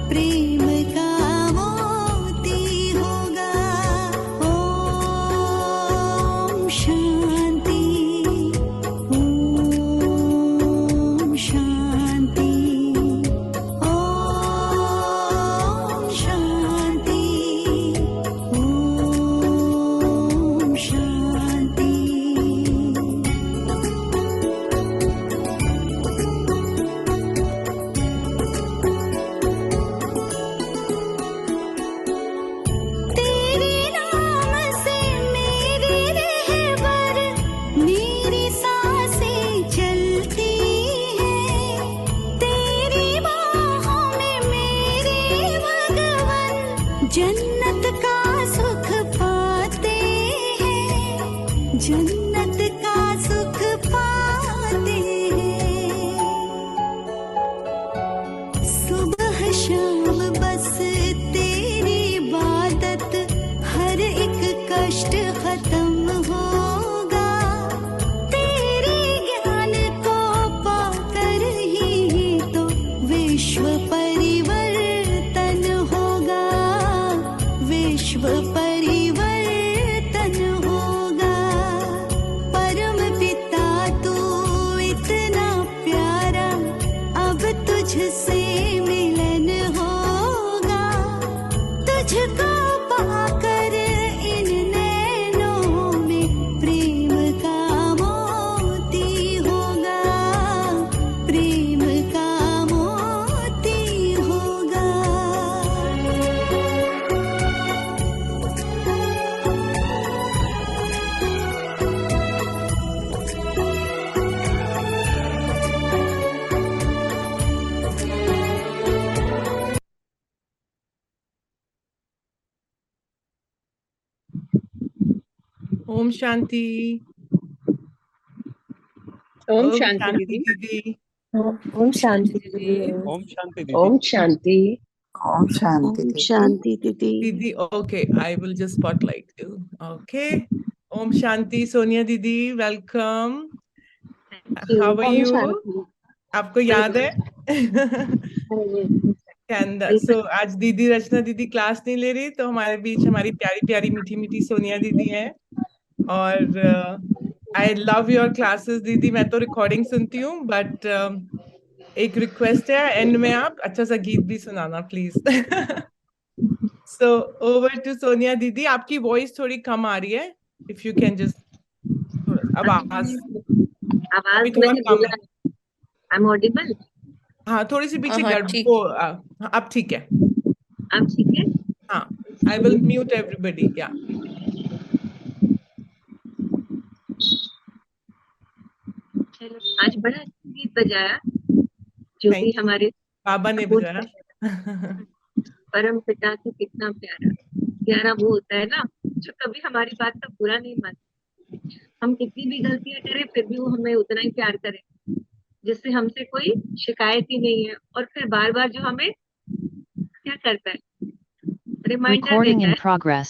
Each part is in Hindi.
प्रेम का मोती होगा। ओम शांति, ओम शांति, ओम शांति, ओम शांति। तेरे नाम से मेरी रहबर, मेरी सांसें चलती हैं। तेरी बाहों में मेरे भगवन जन्नत का सुख पाते हैं, जन्नत का सुख पाते हैं। सुबह शाम बस तेरी इबादत, हर एक कष्ट खत्म होगा। तेरे ज्ञान को पाकर ही तो विश्व परिवर्तन होगा, विश्व परिवर्तन होगा। परम पिता तू इतना प्यारा, अब तुझसे मिलन होगा। तुझको पाकर इन नैनों में प्रेम का मोती होगा, प्रेम का मोती होगा। ओम शांति। ओम शांति दीदी। दीदी। ओम शांति दीदी। ओम शांति दीदी। ओम शांति। ओम शांति ओम दीदी। शांति दीदी। दीदी okay, I will just spotlight you. Okay, Om Shanti Sonia दीदी, welcome. How are Om you? Shanti. आपको याद है? सो आज दीदी रचना दीदी क्लास नहीं ले रही, तो हमारे बीच हमारी प्यारी प्यारी मीठी मीठी सोनिया दीदी है। और आई लव योर क्लासेस दीदी। मैं तो रिकॉर्डिंग सुनती हूँ, बट एक रिक्वेस्ट है, एंड में आप अच्छा सा गीत भी सुनाना please. So over to Sonia दीदी। आपकी वॉइस थोड़ी कम आ रही है, इफ यू कैन जस्ट आवाज अभी थोड़ा कम है। I am audible? हाँ, थोड़ी सी पीछे ठीक। अब ठीक है। अब ठीक है? हाँ, आई विल म्यूट एवरीबॉडी। या चलो, आज बड़ा अच्छा गीत बजाया, जो Thank भी you. हमारे बाबा ने अपूर्व बजाया। परम पिता को कितना प्यारा प्यारा वो होता है ना, जो कभी हमारी बात का बुरा नहीं मानता। हम कितनी भी गलतियां करें, फिर भी वो हमें उतना ही प्यार करे, जिससे हमसे कोई शिकायत ही नहीं है। और फिर बार बार जो हमें क्या करता है, रिमाइंडर Recording देता in है। progress.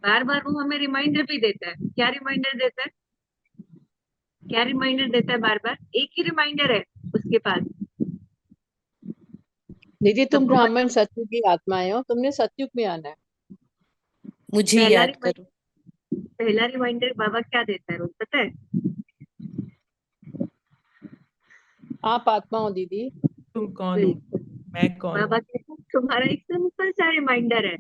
बार बार वो हमें रिमाइंडर भी देता है। क्या रिमाइंडर देता है? क्या रिमाइंडर देता है? बार बार एक ही रिमाइंडर है उसके पास। दीदी तुम ब्राह्मण सतयुग की आत्माएं हो, तुमने सतयुग में आना है। मुझे याद करो। पहला रिमाइंडर बाबा क्या देता है रोज, पता है? आप आत्मा हो दीदी। तुम कौन हो, मैं कौन बाबा हूँ? कहते हैं तुम्हारा एक सिंपल सा रिमाइंडर है,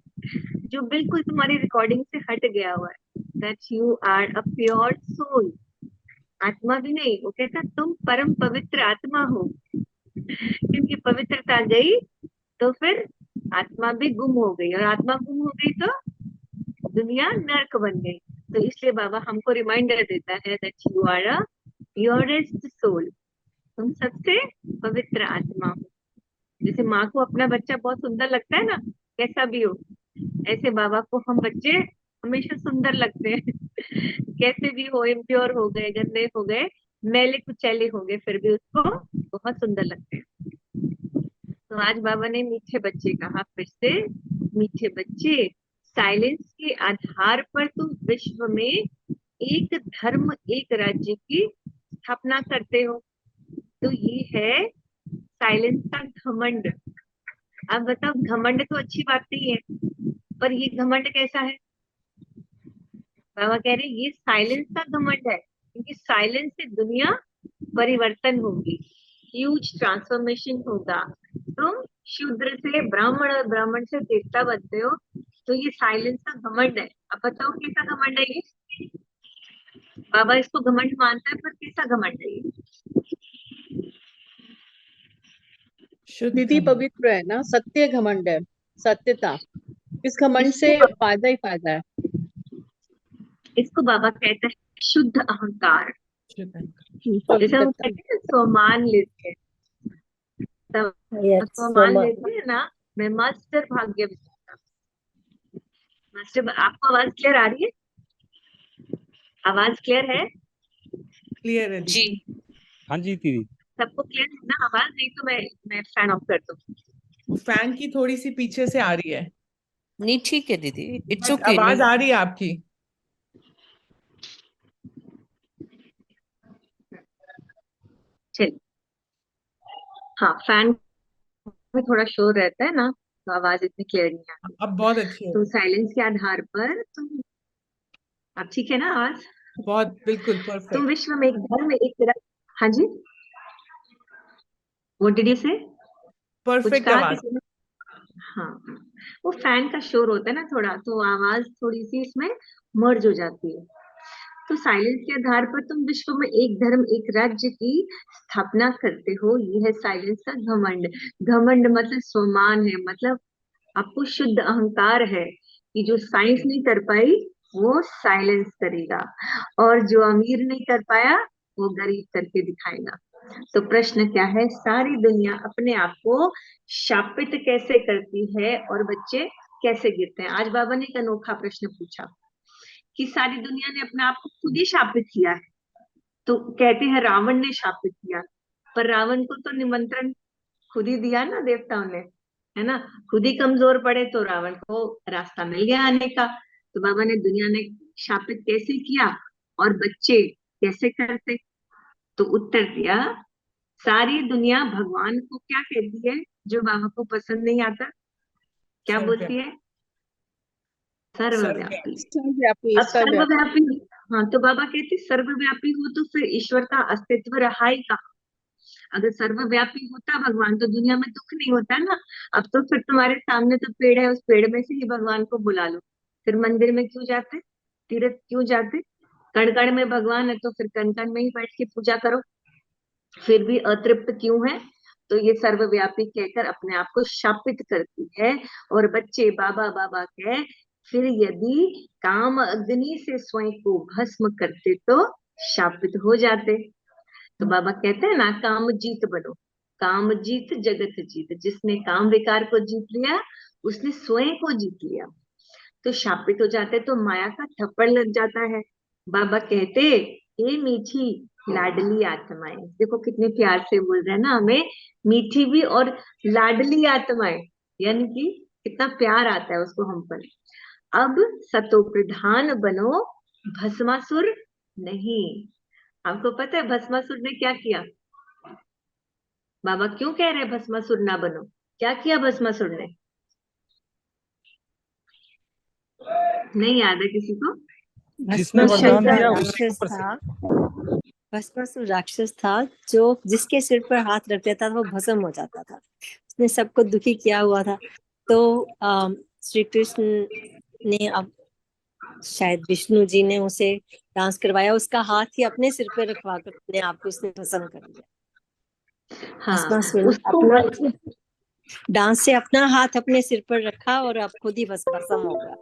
जो बिल्कुल तुम्हारी रिकॉर्डिंग से हट गया हुआ है, that you are a pure soul. आत्मा भी नहीं, वो कहता है तुम परम पवित्र आत्मा हो। क्योंकि पवित्रता गई तो फिर आत्मा भी गुम हो गई, और आत्मा गुम हो गई तो दुनिया नर्क बन गई। तो इसलिए बाबा हमको रिमाइंडर देता है that you are a purest soul. तुम सबसे पवित्र आत्मा हो। जैसे माँ को अपना बच्चा बहुत सुंदर लगता है ना, कैसा भी हो, ऐसे बाबा को हम बच्चे हमेशा सुंदर लगते हैं। कैसे भी हो, इम्प्योर हो गए, गंदे हो गए, मैले कुचैले हो गए, फिर भी उसको बहुत सुंदर लगते हैं। तो आज बाबा ने मीठे बच्चे कहा, फिर से मीठे बच्चे, साइलेंस के आधार पर तुम विश्व में एक धर्म एक राज्य की स्थापना करते हो। तो ये है साइलेंस का घमंड। अब बताओ, घमंड तो अच्छी बात नहीं है, पर ये घमंड कैसा है? बाबा कह रहे ये साइलेंस का घमंड है, क्योंकि साइलेंस से दुनिया परिवर्तन होगी, ह्यूज ट्रांसफॉर्मेशन होगा। तुम शूद्र से ब्राह्मण और ब्राह्मण से देवता बनते हो, तो ये साइलेंस का घमंड है। अब बताओ कैसा घमंड है ये? बाबा इसको घमंड मानता है, पर कैसा घमंड है ये? शुद्ध दीदी घमंड। पवित्र है ना, सत्य घमंड है, सत्यता। इस घमंड से इसको फायदा ही फायदा है। इसको बाबा कहते हैं शुद्ध अहंकार। शुद्ध अहंकार। जैसे हम पवित्रता। कहते हैं स्वमान लेते हैं, तब Yes, स्वमान Soma. लेते हैं ना, मैं मास्टर भाग्य विधाता। मास्टर, आपको आवाज क्लियर आ रही है? आवाज क्लियर है? क्लियर है जी दीदी। हाँ जी दीदी। सबको क्लियर है ना आवाज? नहीं तो मैं फैन ऑफ कर दूं। फैन की थोड़ी सी पीछे से आ रही है, नहीं, ठीक है दीदी, इट्स बट ओके। आवाज आ रही है आपकी। चलिए, हाँ, फैन में थोड़ा शोर रहता है ना, तो आवाज इतनी क्लियर नहीं आती। अब बहुत अच्छी है, तो साइलेंस के आधार पर तुम, अब ठीक है ना आवाज? बहुत बिल्कुल तुम परफेक्ट। विश्व में एक धर्म में एक तरह। हाँ जी, व्हाट डिड यू से? कुछ परफेक्ट कहा आवाज। किसी ने? हाँ, वो फैन का शोर होता है ना थोड़ा, तो आवाज थोड़ी सी इसमें मर्ज हो जाती है। तो साइलेंस के आधार पर तुम विश्व में एक धर्म एक राज्य की स्थापना करते हो, ये है साइलेंस का घमंड। घमंड मतलब स्वमान है, मतलब आपको शुद्ध अहंकार है कि जो साइंस नहीं कर पाई वो साइलेंस करेगा, और जो अमीर नहीं कर पाया वो गरीब करके दिखाएगा। तो प्रश्न क्या है? सारी दुनिया अपने आप को शापित कैसे करती है और बच्चे कैसे गिरते हैं? आज बाबा ने एक अनोखा प्रश्न पूछा कि सारी दुनिया ने अपने आप को खुद ही शापित किया है। तो कहते हैं रावण ने शापित किया, पर रावण को तो निमंत्रण खुद ही दिया ना देवताओं ने, है ना? खुद ही कमजोर पड़े तो रावण को रास्ता मिल गया आने का। तो बाबा ने दुनिया ने शापित कैसे किया और बच्चे कैसे करते? तो उत्तर दिया, सारी दुनिया भगवान को क्या कहती है जो बाबा को पसंद नहीं आता? क्या बोलती है? सर्वव्यापी। सर्वव्यापी, अब सर्वव्यापी। सर्वव्यापी, हाँ, तो बाबा कहते सर्वव्यापी हो तो फिर ईश्वर का अस्तित्व रहा ही कहाँ? अगर सर्वव्यापी होता भगवान तो दुनिया में दुख नहीं होता ना। अब तो फिर तुम्हारे सामने तो पेड़ है, उस पेड़ में से ही भगवान को बुला लो। फिर मंदिर में क्यों जाते? तीर्थ क्यों जाते? कण कण में भगवान है तो फिर कण कण में ही बैठ के पूजा करो। फिर भी अतृप्त क्यों है? तो ये सर्वव्यापी कहकर अपने आप को शापित करती है। और बच्चे बाबा बाबा कह, फिर यदि काम अग्नि से स्वयं को भस्म करते तो शापित हो जाते। तो बाबा कहते हैं ना, काम जीत बनो। काम जीत जगत जीत। जिसने काम विकार को जीत लिया उसने स्वयं को जीत लिया। तो शापित हो जाते तो माया का थप्पड़ लग जाता है। बाबा कहते, ए मीठी लाडली आत्माएं, देखो कितने प्यार से बोल रहे हैं ना हमें, मीठी भी और लाडली आत्माएं, यानी कि कितना प्यार आता है उसको हम पर। अब सतो प्रधान बनो, भस्मासुर नहीं। आपको पता है भस्मासुर ने क्या किया? बाबा क्यों कह रहे हैं भस्मासुर ना बनो? क्या किया भस्मासुर ने? नहीं याद है किसी को? जिसने भस्मासुर वरदान दिया उसी के राक्षस ऊपर से। था। भस्मासुर राक्षस था जो जिसके सिर पर हाथ रख देता था वो भस्म हो जाता था। उसने सबको दुखी किया हुआ था। तो श्री कृष्ण ने, अब शायद विष्णु जी ने उसे डांस करवाया, उसका हाथ ही अपने सिर पर रखवा कर अपने आप को उसने भस्म कर लिया। हाँ, भस्मासुर उसको अपना डांस से अपना हाथ अपने सिर पर रखा और अब खुद ही भस्म हो गया।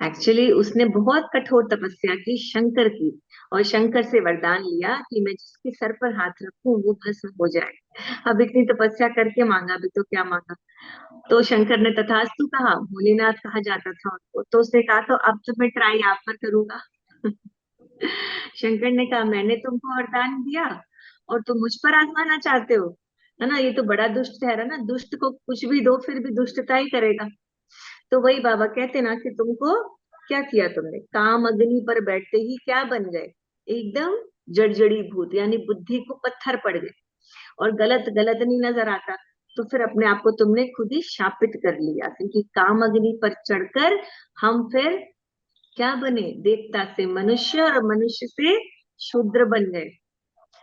एक्चुअली उसने बहुत कठोर तपस्या की शंकर की, और शंकर से वरदान लिया कि मैं जिसके सर पर हाथ रखूं वो भस्म हो जाए। अब इतनी तपस्या करके मांगा भी तो क्या मांगा? तो शंकर ने तथास्तु कहा, भोलेनाथ कहा जाता था उनको। तो उसने कहा तो अब तो मैं ट्राई आप पर करूंगा। शंकर ने कहा, मैंने तुमको वरदान दिया और तुम मुझ पर आजमाना चाहते हो, है ना? ये तो बड़ा दुष्ट ठहरा ना। दुष्ट को कुछ भी दो फिर भी दुष्टता ही करेगा। तो वही बाबा कहते ना कि तुमको क्या किया तुमने? काम अग्नि पर बैठते ही क्या बन गए? एकदम जड़जड़ी भूत, यानी बुद्धि को पत्थर पड़ गए। और गलत गलत नहीं नजर आता, तो फिर अपने आप को तुमने खुद ही शापित कर लिया, क्योंकि काम अग्नि पर चढ़कर हम फिर क्या बने, देवता से मनुष्य और मनुष्य से शूद्र बन गए।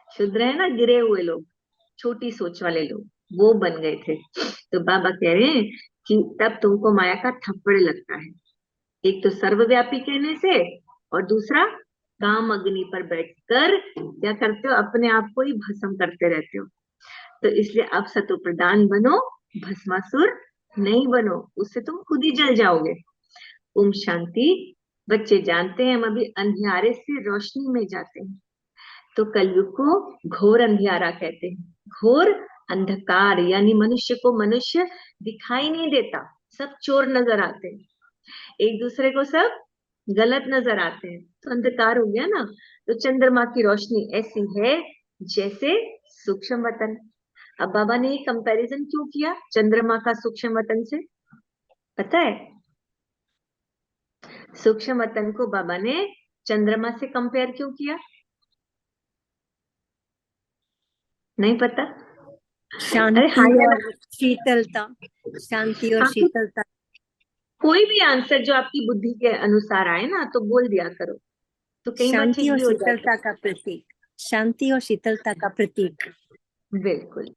शूद्र है ना, गिरे हुए लोग, छोटी सोच वाले लोग, वो बन गए थे। तो बाबा कह रहे हैं कि तब तुमको माया का थप्पड़ लगता है, एक तो सर्वव्यापी कहने से, और दूसरा काम अग्नि पर बैठकर क्या करते हो, अपने आप को ही भस्म करते रहते हो। तो इसलिए अब सतो प्रधान बनो, भस्मासुर नहीं बनो, उससे तुम खुद ही जल जाओगे। ओम शांति। बच्चे जानते हैं हम अभी अंधियारे से रोशनी में जाते हैं, तो कलयुग को घोर अंधियारा कहते हैं। घोर अंधकार यानी मनुष्य को मनुष्य दिखाई नहीं देता, सब चोर नजर आते हैं, एक दूसरे को सब गलत नजर आते हैं, तो अंधकार हो गया ना। तो चंद्रमा की रोशनी ऐसी है जैसे सूक्ष्म वतन। अब बाबा ने ये कंपैरिजन क्यों किया चंद्रमा का सूक्ष्म वतन से, पता है? सूक्ष्म वतन को बाबा ने चंद्रमा से कंपेयर क्यों किया, नहीं पता? अरे शांति हाँ या और शीतलता, शांति और हाँ, शीतलता। कोई भी आंसर जो आपकी बुद्धि के अनुसार आए ना, तो बोल दिया करो, तो कई बार शांति ठीक और भी हो जाता शीतलता का प्रतीक, शांति और शीतलता का प्रतीक। है। बिल्कुल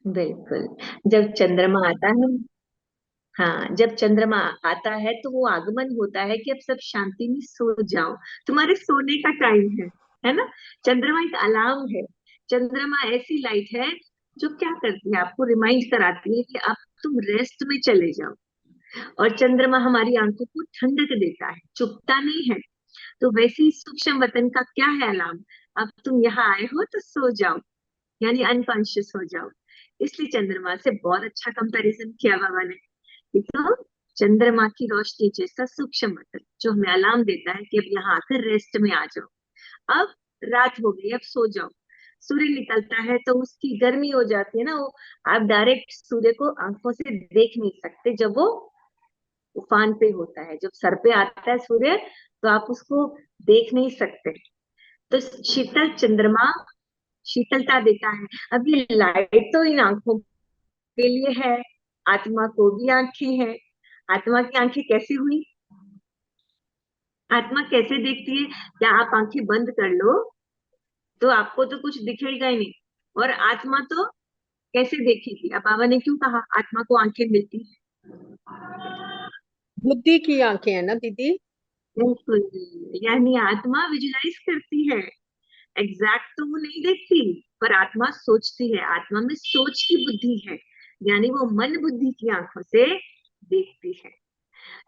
बिल्कुल। जब चंद्रमा आता है, हाँ, जब चंद्रमा आता है तो वो आगमन होता है कि अब सब शांति में सो जाओ, तुम्हारे सोने का टाइम है ना। चंद्रमा एक अलार्म है, चंद्रमा ऐसी लाइट है जो क्या करती है, आपको रिमाइंड कराती है कि अब तुम रेस्ट में चले जाओ। और चंद्रमा हमारी आंखों को ठंडक देता है, चुभता नहीं है। तो वैसे ही सूक्ष्म वतन का क्या है अलार्म, अब तुम यहाँ आए हो तो सो जाओ, यानी अनकॉन्शियस हो जाओ। इसलिए चंद्रमा से बहुत अच्छा कंपैरिजन किया बाबा ने, तो चंद्रमा की रोशनी जैसा सूक्ष्म वतन जो हमें अलार्म देता है कि अब यहाँ आकर रेस्ट में आ जाओ, अब रात हो गई, अब सो जाओ। सूर्य निकलता है तो उसकी गर्मी हो जाती है ना, वो आप डायरेक्ट सूर्य को आंखों से देख नहीं सकते, जब वो उफान पे होता है, जब सर पे आता है सूर्य तो आप उसको देख नहीं सकते। तो शीतल चंद्रमा शीतलता देता है। अब ये लाइट तो इन आंखों के लिए है, आत्मा को भी आंखें हैं। आत्मा की आंखें कैसी हुई, आत्मा कैसे देखती है? क्या आप आंखें बंद कर लो तो आपको तो कुछ दिखेगा ही नहीं, और आत्मा तो कैसे देखेगी? अब बाबा ने क्यों कहा आत्मा को आंखें मिलती है? बुद्धि की आंखें है ना दीदी। बिल्कुल, यानी आत्मा विजुलाइज करती है, एग्जैक्ट तो वो नहीं देखती, पर आत्मा सोचती है, आत्मा में सोच की बुद्धि है, यानी वो मन बुद्धि की आंखों से देखती है।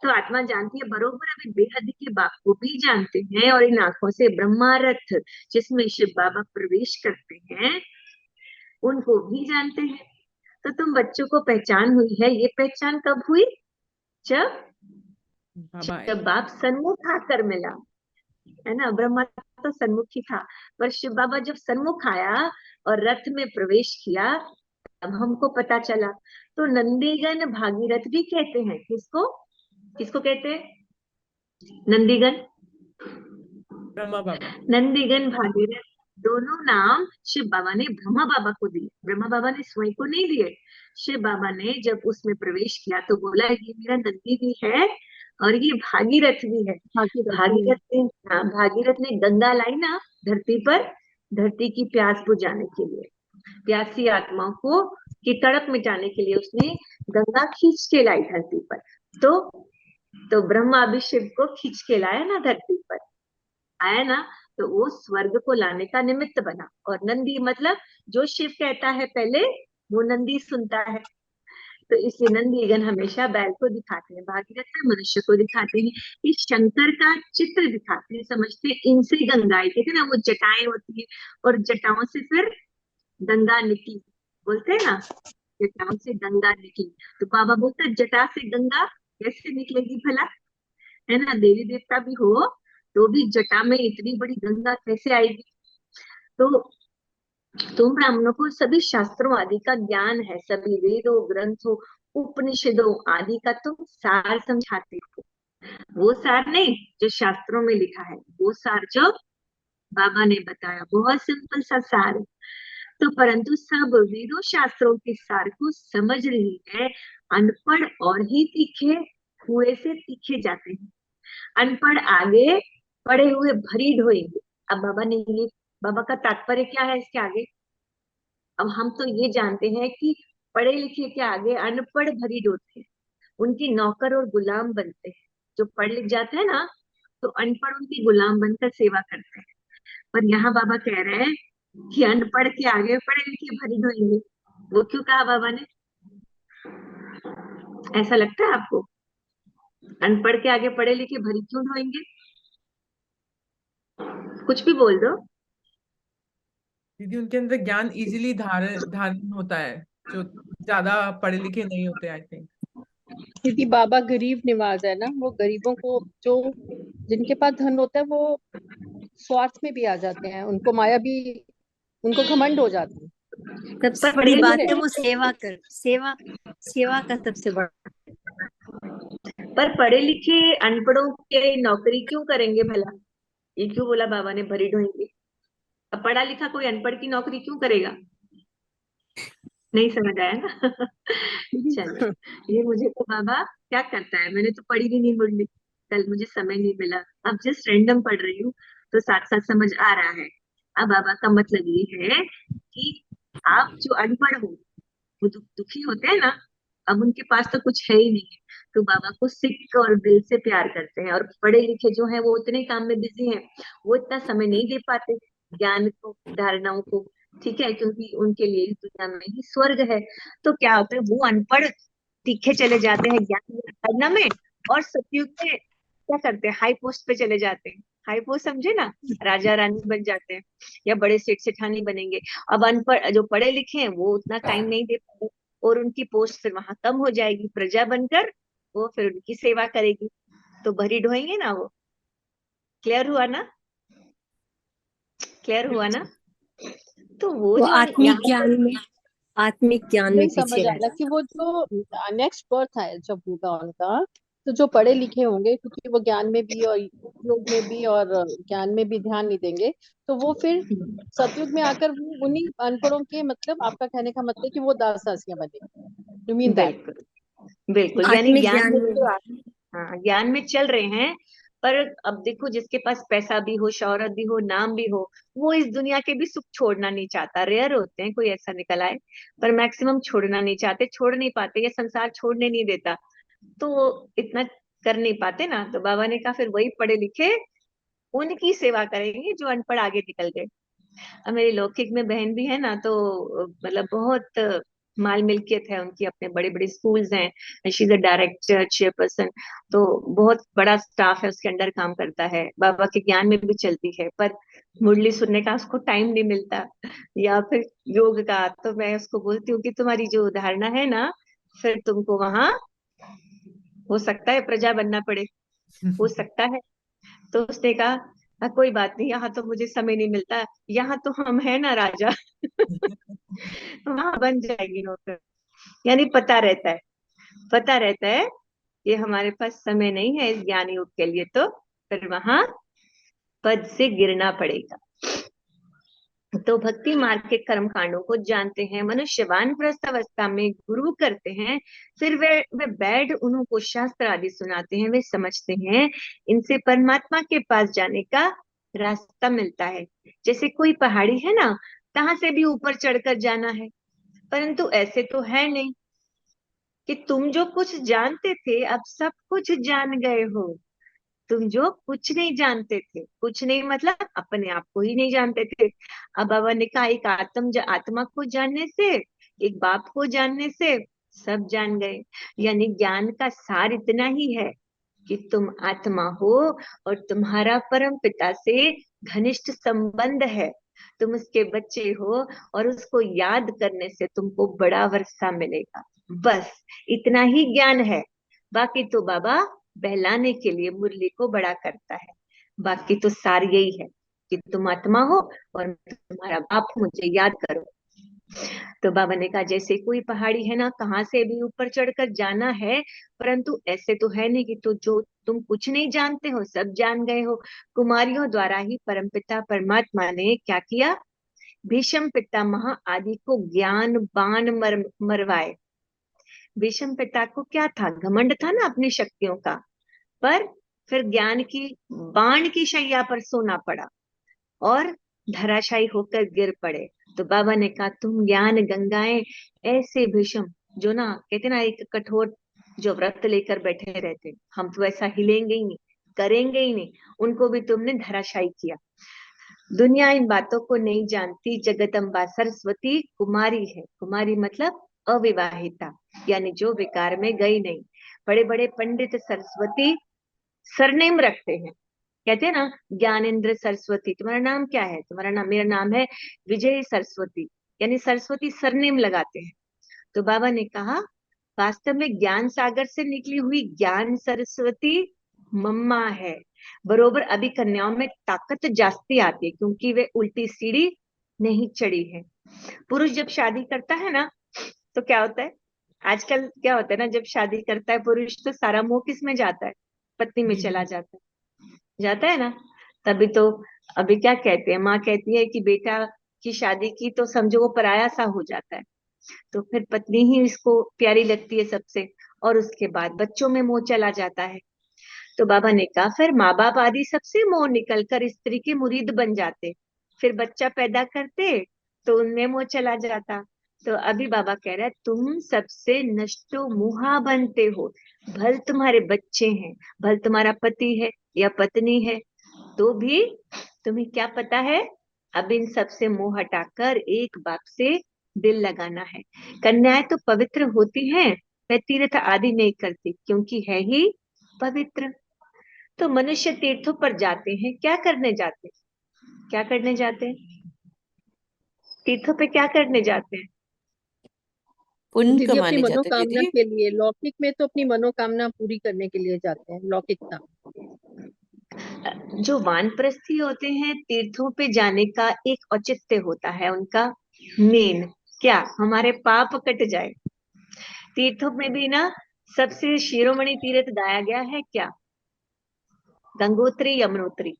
तो आत्मा जानती है बरोबर, अभी बेहद के बाप को भी जानते हैं, और इन आंखों से ब्रह्मारथ जिसमें शिव बाबा प्रवेश करते हैं उनको भी जानते हैं। तो तुम बच्चों को पहचान हुई है, ये पहचान कब हुई? जब बाबा जब बाप सन्मुख आकर मिला, है ना। ब्रह्मा तो सन्मुख ही था, पर शिव बाबा जब सन्मुख आया और रथ में प्रवेश किया तब हमको पता चला। तो नंदीगण भागीरथ भी कहते हैं, किसको किसको कहते हैं? नंदीगण, ब्रह्मा बाबा। नंदीगण भागीरथ दोनों नाम शिव बाबा ने ब्रह्मा बाबा को दिए, ब्रह्मा बाबा ने स्वयं को नहीं दिए। शिव बाबा ने जब उसमें प्रवेश किया तो बोला ये मेरा नंदी भी है और ये भागीरथ भी है। भागीरथ ने, हाँ, भागीरथ ने गंगा लाई ना धरती पर, धरती की प्यास बुझाने के लिए, प्यासी आत्माओं को की तड़प मिटाने के लिए उसने गंगा खींच के लाई धरती पर। तो ब्रह्मा भी शिव को खींच के लाया ना धरती पर, आया ना, तो वो स्वर्ग को लाने का निमित्त बना। और नंदी मतलब जो शिव कहता है पहले वो नंदी सुनता है। तो इसलिए नंदीगण हमेशा बैल को दिखाते हैं, भागीरथ में मनुष्य को दिखाते हैं, ये शंकर का चित्र दिखाते हैं, समझते हैं इनसे गंगा आई, कहते हैं ना वो जटाएं होती है और जटाओं से फिर गंगा निकली, बोलते हैं ना जटाओं से गंगा निकली। तो बाबा बोलता है जटा से गंगा कैसे निकलेगी भला, है ना। देवी देवता भी हो तो भी जटा में इतनी बड़ी गंगा कैसे आएगी? तो तुम ब्राह्मणों को सभी शास्त्रों आदि का ज्ञान है, सभी वेदों ग्रंथों उपनिषदों आदि का तुम सार समझाते हो। वो सार नहीं जो शास्त्रों में लिखा है, वो सार जो बाबा ने बताया, बहुत सिंपल सा सार है। तो परंतु सब वेदों शास्त्रों के सार को समझ रही है अनपढ़, और ही तीखे कुएं से तीखे जाते हैं। अनपढ़ आगे, पढ़े हुए भरी ढोएंगे। अब बाबा ने ये, बाबा का तात्पर्य क्या है इसके आगे? अब हम तो ये जानते हैं कि पढ़े लिखे के आगे अनपढ़ भरी ढोते हैं, उनकी नौकर और गुलाम बनते हैं। जो पढ़ लिख जाते हैं ना, तो अनपढ़ उनकी गुलाम बनकर सेवा करते हैं। पर यहाँ बाबा कह रहे हैं कि अनपढ़ के आगे पढ़े लिखे भरी ढोएंगे। वो क्यों कहा बाबा ने? ऐसा लगता है आपको? अनपढ़ के आगे पढ़े लिखे भरी क्यों ढोएंगे? कुछ भी बोल दो। दीदी उनके अंदर ज्ञान इजीली धारण धारण होता है, जो ज्यादा पढ़े लिखे नहीं होते, आई थिंक। क्योंकि बाबा गरीब निवाज है ना, वो गरीबों को, जो जिनके पास धन होता है वो स्वार्थ में भी आ जाते हैं, उनको माया भी, उनको घमंड हो जाता है। सबसे पर बड़ी पढ़े बात है लिखे, वो सेवा कर, सेवा सेवा का सबसे बड़ा। पर पढ़े लिखे अनपढ़ों के नौकरी क्यों करेंगे भला? ये क्यों बोला बाबा ने भरी ढोएंगे? अब पढ़ा लिखा कोई अनपढ़ की नौकरी क्यों करेगा? नहीं समझ आया ना? चलो, ये मुझे तो बाबा क्या करता है, मैंने तो पढ़ी भी नहीं मुरली, कल मुझे समय नहीं मिला, अब जस्ट रैंडम पढ़ रही हूँ, तो साथ साथ समझ आ रहा है। अब बाबा का मतलब ये है कि आप जो अनपढ़ हो, वो दुखी होते हैं ना, अब उनके पास तो कुछ है ही नहीं है, तो बाबा को सिक और दिल से प्यार करते हैं। और पढ़े लिखे जो हैं वो उतने काम में बिजी हैं, वो इतना समय नहीं दे पाते ज्ञान को, धारणाओं को, ठीक है, क्योंकि उनके लिए इस दुनिया में ही स्वर्ग है। तो क्या होता है, वो अनपढ़ तीखे चले जाते हैं ज्ञान धारणा में, और सतयुग में क्या करते हैं, हाई पोस्ट पे चले जाते हैं। हाई पोस्ट समझे ना, राजा रानी बन जाते हैं, या बड़े सेठ सेठानी बनेंगे। अब अनपढ़ जो पढ़े लिखे हैं वो उतना टाइम नहीं दे पाते, और उनकी पोस्ट फिर वहां कम हो जाएगी, प्रजा बनकर वो फिर उनकी सेवा करेगी, तो भरी ढोएंगे ना वो। क्लियर हुआ ना? क्लियर हुआ ना? तो वो वो जो आत्मिक यहाँ ज्ञान में, आत्मिक ज्ञान में नहीं पीछे समझ रह आया कि जाता। वो जो नेक्स्ट बर्थ है जब होगा उनका, तो जो पढ़े लिखे होंगे, क्योंकि वो ज्ञान में भी और योग में भी और ज्ञान में भी ध्यान नहीं देंगे, तो वो फिर सतयुग में आकर वो उन्हीं अनपढ़ों के, मतलब आपका कहने का मतलब कि वो दास दासियां बनेगी। You mean that? बिल्कुल बिल्कुल, यानी आत्मिक ज्ञान ज्ञान में में। जो हाँ, ज्ञान में चल रहे हैं। पर अब देखो, जिसके पास पैसा भी हो, शौहरत भी हो, नाम भी हो, वो इस दुनिया के भी सुख छोड़ना नहीं चाहता। रेयर होते हैं कोई ऐसा निकल आए, पर मैक्सिमम छोड़ना नहीं चाहते, छोड़ नहीं पाते, या संसार छोड़ने नहीं देता, तो वो इतना कर नहीं पाते ना। तो बाबा ने कहा फिर वही पढ़े लिखे उनकी सेवा करेंगे जो अनपढ़ आगे निकल गए। अब मेरी लौकिक में बहन भी है ना, तो मतलब बहुत माल मिल्कियत है उनकी, अपने बड़े बड़े स्कूल्स हैं, she is a director, chairperson, तो बहुत बड़ा स्टाफ है उसके अंडर काम करता है, बाबा के ज्ञान में भी चलती है, पर मुरली सुनने का उसको टाइम नहीं मिलता, या फिर योग का। तो मैं उसको बोलती हूँ कि तुम्हारी जो धारणा है ना, फिर तुमको वहां हो सकता है प्रजा बनना पड़े, हो सकता है। तो उसने कहा, कोई बात नहीं, यहाँ तो मुझे समय नहीं मिलता, यहाँ तो हम है ना राजा, वहां बन जाएगी नौकर। यानी पता रहता है कि हमारे पास समय नहीं है इस ज्ञान युग के लिए, तो फिर वहां पद से गिरना पड़ेगा। तो भक्ति मार्ग के कर्म कांडों को जानते हैं, मनुष्य वानप्रस्थ अवस्था में गुरु करते हैं, फिर वे बैठ उनको शास्त्र आदि सुनाते हैं, वे समझते हैं इनसे परमात्मा के पास जाने का रास्ता मिलता है। जैसे कोई पहाड़ी है ना, कहाँ से भी ऊपर चढ़कर जाना है, परंतु ऐसे तो है नहीं कि तुम जो कुछ जानते थे अब सब कुछ जान गए हो। तुम जो कुछ नहीं जानते थे, कुछ नहीं मतलब अपने आप को ही नहीं जानते थे। अब बाबा ने कहा एक आत्मा को जानने से, एक बाप को जानने से सब जान गए। यानी ज्ञान का सार इतना ही है कि तुम आत्मा हो, और तुम्हारा परम पिता से घनिष्ठ संबंध है, तुम उसके बच्चे हो, और उसको याद करने से तुमको बड़ा वर्षा मिलेगा। बस इतना ही ज्ञान है। बाकी तो बाबा बहलाने के लिए मुरली को बड़ा करता है, बाकी तो सार यही है कि तुम आत्मा हो और मैं तुम्हारा बाप हूं, मुझे याद करो। तो बाबा ने कहा जैसे कोई पहाड़ी है ना, कहाँ से भी ऊपर चढ़कर जाना है, परंतु ऐसे तो है नहीं कि तो जो तुम कुछ नहीं जानते हो सब जान गए हो। कुमारियों द्वारा ही परमपिता परमात्मा ने क्या किया, भीष्म पितामह आदि को ज्ञान बाण मरवाए। भीष्म पिता को क्या था, घमंड था ना अपनी शक्तियों का, पर फिर ज्ञान की बाण की शैया पर सोना पड़ा और धराशायी होकर गिर पड़े। तो बाबा ने कहा तुम ज्ञान गंगाएं, ऐसे भीष्म जो ना कहते ना एक कठोर जो व्रत लेकर बैठे रहते, हम तो ऐसा हिलेंगे ही नहीं, करेंगे ही नहीं, उनको भी तुमने धराशायी किया। दुनिया इन बातों को नहीं जानती, जगदम्बा सरस्वती कुमारी है। कुमारी मतलब अविवाहिता, यानी जो विकार में गई नहीं। बड़े बड़े पंडित सरस्वती सरनेम रखते हैं, कहते हैं ना ज्ञानेंद्र सरस्वती, तुम्हारा नाम क्या है, तुम्हारा नाम, मेरा नाम है विजय सरस्वती, यानी सरस्वती सरनेम लगाते हैं। तो बाबा ने कहा वास्तव में ज्ञान सागर से निकली हुई ज्ञान सरस्वती मम्मा है। बरोबर अभी कन्याओं में ताकत जास्ती आती है क्योंकि वे उल्टी सीढ़ी नहीं चढ़ी है। पुरुष जब शादी करता है ना तो क्या होता है, आजकल क्या होता है ना, जब शादी करता है पुरुष तो सारा मोह किस में जाता है, पत्नी में चला जाता है ना। तभी तो अभी क्या कहते हैं, माँ कहती है कि बेटा की शादी की तो समझो वो पराया सा हो जाता है, तो फिर पत्नी ही इसको प्यारी लगती है सबसे, और उसके बाद बच्चों में मोह चला जाता है। तो बाबा ने कहा फिर माँ बाप आदि सबसे मोह निकल कर स्त्री के मुरीद बन जाते, फिर बच्चा पैदा करते तो उनमें मोह चला जाता। तो अभी बाबा कह रहा है तुम सबसे नष्टो मुहा बनते हो, भल तुम्हारे बच्चे हैं, भल तुम्हारा पति है या पत्नी है, तो भी तुम्हें क्या पता है, अब इन सबसे मोह हटाकर एक बाप से दिल लगाना है। कन्याएं तो पवित्र होती हैं, वह तीर्थ आदि नहीं करती क्योंकि है ही पवित्र। तो मनुष्य तीर्थों पर जाते हैं, क्या करने जाते हैं, क्या करने जाते हैं, तीर्थों पे क्या करने जाते हैं। पुण्य दीदी अपनी कमाने जाते मनोकामना दीदी। के लिए, लौकिक में तो अपनी मनोकामना पूरी करने के लिए जाते हैं, लौकिकता। जो वानप्रस्थी होते हैं तीर्थों पे जाने का एक औचित्य होता है उनका, मेन क्या, हमारे पाप कट जाए। तीर्थों में भी ना सबसे शिरोमणि तीर्थ गाया गया है क्या, गंगोत्री यमुनोत्री,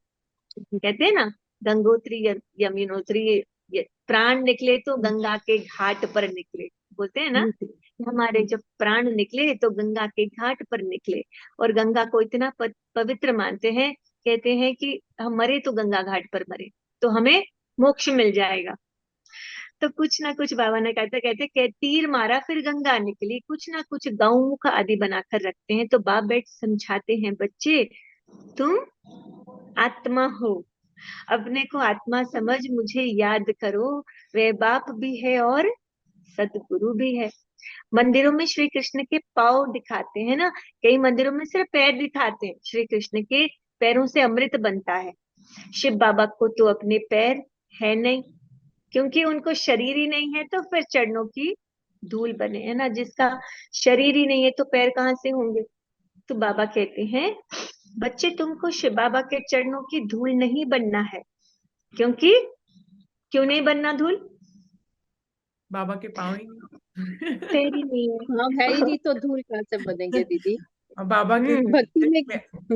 कहते हैं ना गंगोत्री यमुनोत्री, प्राण निकले तो गंगा के घाट पर निकले, बोलते हैं ना हमारे जब प्राण निकले तो गंगा के घाट पर निकले। और गंगा को इतना पवित्र मानते हैं, कहते हैं कि हम मरे तो गंगा घाट पर मरे तो हमें मोक्ष मिल जाएगा। तो कुछ ना कुछ बाबा ने कहते कि तीर मारा फिर गंगा निकली, कुछ ना कुछ गौमुख आदि बनाकर रखते हैं। तो बाप बैठ समझाते हैं बच्चे तुम आत्मा हो, अपने को आत्मा समझ मुझे याद करो, वे बाप भी है और सदगुरु भी है। मंदिरों में श्री कृष्ण के पाँव दिखाते हैं ना, कई मंदिरों में सिर्फ पैर दिखाते हैं, श्री कृष्ण के पैरों से अमृत बनता है। शिव बाबा को तो अपने पैर है नहीं क्योंकि उनको शरीर ही नहीं है, तो फिर चरणों की धूल बने, है ना, जिसका शरीर ही नहीं है तो पैर कहाँ से होंगे। तो बाबा कहते हैं बच्चे तुमको शिव बाबा के चरणों की धूल नहीं बनना है, क्योंकि क्यों नहीं बनना धूल, बाबा के पाँव ही नहीं। पैर ही नहीं हाँ है ही है। नहीं तो धूल कहाँ से बनेंगे दीदी। और बाबा के भक्ति में,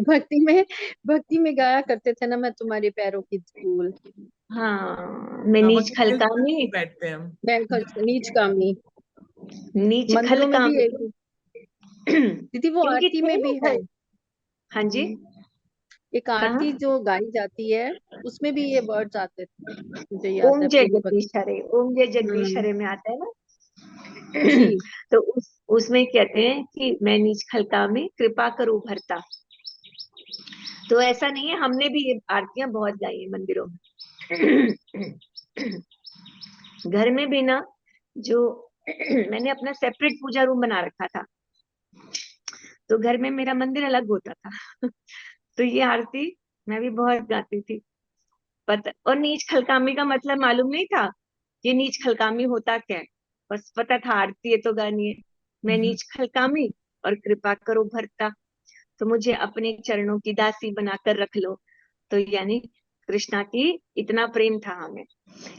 भक्ति में, भक्ति में गाया करते थे ना, मैं तुम्हारे पैरों की धूल, हाँ मैं बाबा नीच के पैर खलकामी, बैठते हैं हम। मैं नीच कामनी। नीच मंदिरों में भी खलकामी। दीदी वो क्योंकि आरती थे में ना भी है। हाँ जी, एक कहा आरती जो गाई जाती है उसमें भी ये वर्ड्स आते थे, मुझे याद ओम है जय पूरी जगदीश भक्ति। हरे, ओम जय जगदीश हम्म, हरे में आता है ना। जी। तो उसमें कहते हैं कि मैं नीच खलकामी कृपा करूं भरता। तो ऐसा नहीं है, हमने भी ये आरतियां बहुत गाई है मंदिरों में। घर में भी ना जो मैंने अपना सेपरेट पूजा रूम बना रखा था, तो घर में मेरा मंदिर अलग होता था। तो ये आरती मैं भी बहुत गाती थी, पता। और नीच खलकामी का मतलब मालूम नहीं था, ये नीच खलकामी होता क्या है, बस पता था आरती है तो गानी है। मैं नीच खलकामी और कृपा करो भरता, तो मुझे अपने चरणों की दासी बनाकर रख लो। तो यानी कृष्णा की इतना प्रेम था हमें।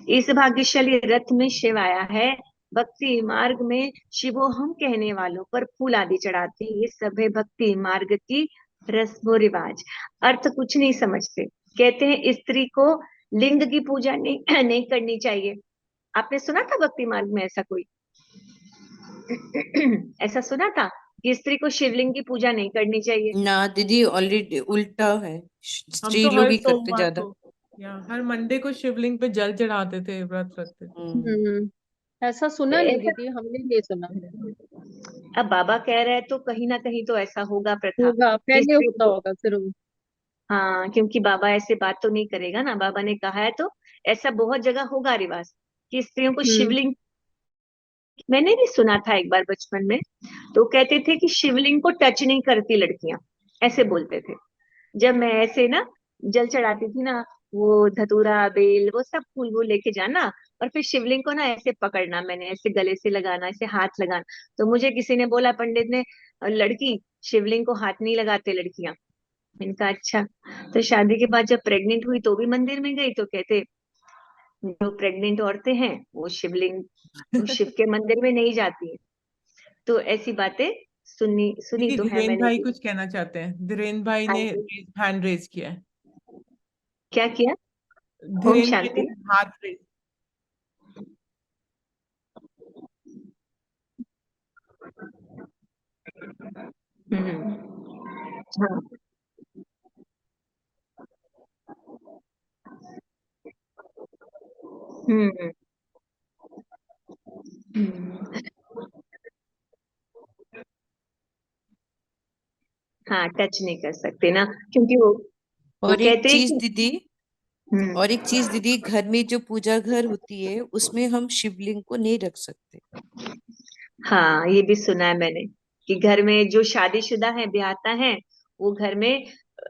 इस भाग्यशाली रथ में शिव आया है, भक्ति मार्ग में शिवो हम कहने वालों पर फूल आदि चढ़ाते। ये सब है भक्ति मार्ग की रस्मो रिवाज। अर्थ कुछ नहीं समझते, कहते हैं स्त्री को लिंग की पूजा नहीं नहीं करनी चाहिए। आपने सुना था भक्ति मार्ग में ऐसा कोई ऐसा सुना था कि स्त्री को शिवलिंग की पूजा नहीं करनी चाहिए? ना दीदी, ऑलरेडी उल्टा है, हम स्त्री तो लोग हर ही करते सोमवार ज्यादा। को या हर मंडे को शिवलिंग पे जल चढ़ाते थे, व्रत रखते थे। ऐसा सुना नहीं ऐसा दीदी, हमने नहीं सुना। अब बाबा कह रहे हैं तो कहीं ना कहीं तो ऐसा होगा प्रथा होगा, कि पहले स्त्री होता को। होगा जरूर। हाँ, क्योंकि बाबा ऐसे बात तो नहीं करेगा ना, बाबा ने कहा है तो ऐसा बहुत जगह होगा रिवाज कि स्त्रियों को हम्म शिवलिंग। मैंने भी सुना था एक बार बचपन में, तो कहते थे कि शिवलिंग को टच नहीं करती लड़कियां, ऐसे बोलते थे। जब मैं ऐसे ना जल चढ़ाती थी ना, वो धतूरा बेल वो सब फूल वूल लेके जाना, और फिर शिवलिंग को ना ऐसे पकड़ना, मैंने ऐसे गले से लगाना, ऐसे हाथ लगाना। तो मुझे किसी ने बोला, पंडित ने, लड़की शिवलिंग को हाथ नहीं लगाते लड़कियां। मैंने कहा अच्छा। तो शादी के बाद जब प्रेग्नेंट हुई तो भी मंदिर में गई, तो कहते जो प्रेग्नेंट औरतें हैं वो शिवलिंग, वो शिव के मंदिर में नहीं जाती है। तो ऐसी बातें सुनी सुनी दीदी तो है धीरेन मैंने भाई भी। कुछ कहना चाहते हैं। धीरेन भाई हाँ ने जी। हैंड रेज किया है। क्या किया? ओम धीरेन भाई ने शांति। हाथ रेज। हाँ। हम्म हम्म, हाँ, टच नहीं कर सकते ना, क्योंकि वो और एक कहते हैं चीज कि। दीदी, हम्म। और एक चीज दीदी, घर में जो पूजा घर होती है उसमें हम शिवलिंग को नहीं रख सकते। हाँ, ये भी सुना है मैंने कि घर में जो शादीशुदा है, ब्याहता है, वो घर में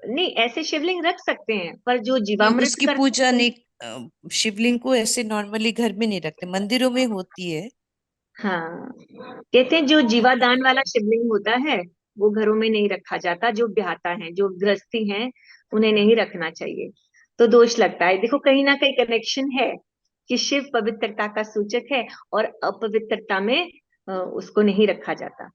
नहीं ऐसे शिवलिंग रख सकते हैं, पर जो नहीं, जीवामृत उसकी करते पूजा हैं। नहीं, शिवलिंग को ऐसे नॉर्मली घर में नहीं रखते, मंदिरों में होती है। हाँ, कहते हैं जो जीवादान वाला शिवलिंग होता है वो घरों में नहीं रखा जाता। जो ब्याहता है, जो गृहस्थी हैं, उन्हें नहीं रखना चाहिए। तो दोष लगता है। देखो कहीं ना कहीं कनेक्शन है कि शिव पवित्रता का सूचक है, और अपवित्रता में उसको नहीं रखा जाता।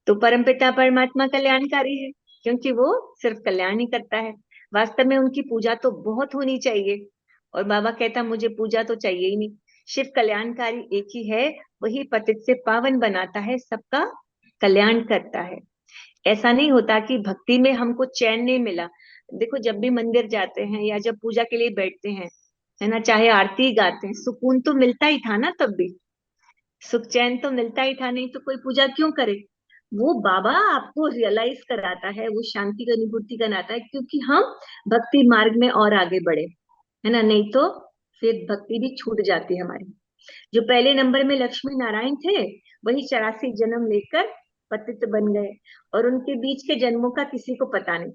तो परमपिता परमात्मा कल्याणकारी है, क्योंकि वो सिर्फ कल्याण ही करता है। वास्तव में उनकी पूजा तो बहुत होनी चाहिए, और बाबा कहता मुझे पूजा तो चाहिए ही नहीं। शिव कल्याणकारी एक ही है, वही पतित से पावन बनाता है, सबका कल्याण करता है। ऐसा नहीं होता कि भक्ति में हमको चैन नहीं मिला। देखो जब भी मंदिर जाते हैं या जब पूजा के लिए बैठते हैं, है ना, चाहे आरती गाते हैं, सुकून तो मिलता ही था ना तब भी, सुख चैन तो मिलता ही था, नहीं तो कोई पूजा क्यों करे। वो बाबा आपको रियलाइज कराता है, वो शांति की अनुभूति कराता है, क्योंकि हम भक्ति मार्ग में और आगे बढ़े, है ना, नहीं तो फिर भक्ति भी छूट जाती है हमारी। जो पहले नंबर में लक्ष्मी नारायण थे, वही 84 जन्म लेकर पतित बन गए, और उनके बीच के जन्मों का किसी को पता नहीं।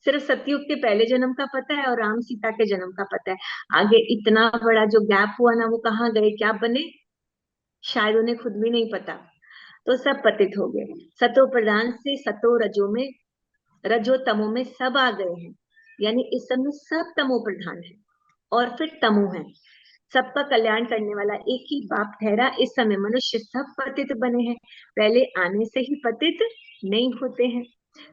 सिर्फ सतयुग के पहले जन्म का पता है, और राम सीता के जन्म का पता है। आगे इतना बड़ा जो गैप हुआ ना, वो कहाँ गए, क्या बने, शायद उन्हें खुद भी नहीं पता। तो सब पतित हो गए। सतो प्रधान से सतो रजो में, रजो तमो में सब आ गए हैं। यानी इस समय सब तमो प्रधान है, और फिर तमो है। सबका कल्याण करने वाला एक ही बाप ठहरा। इस समय मनुष्य सब पतित बने हैं। पहले आने से ही पतित नहीं होते हैं,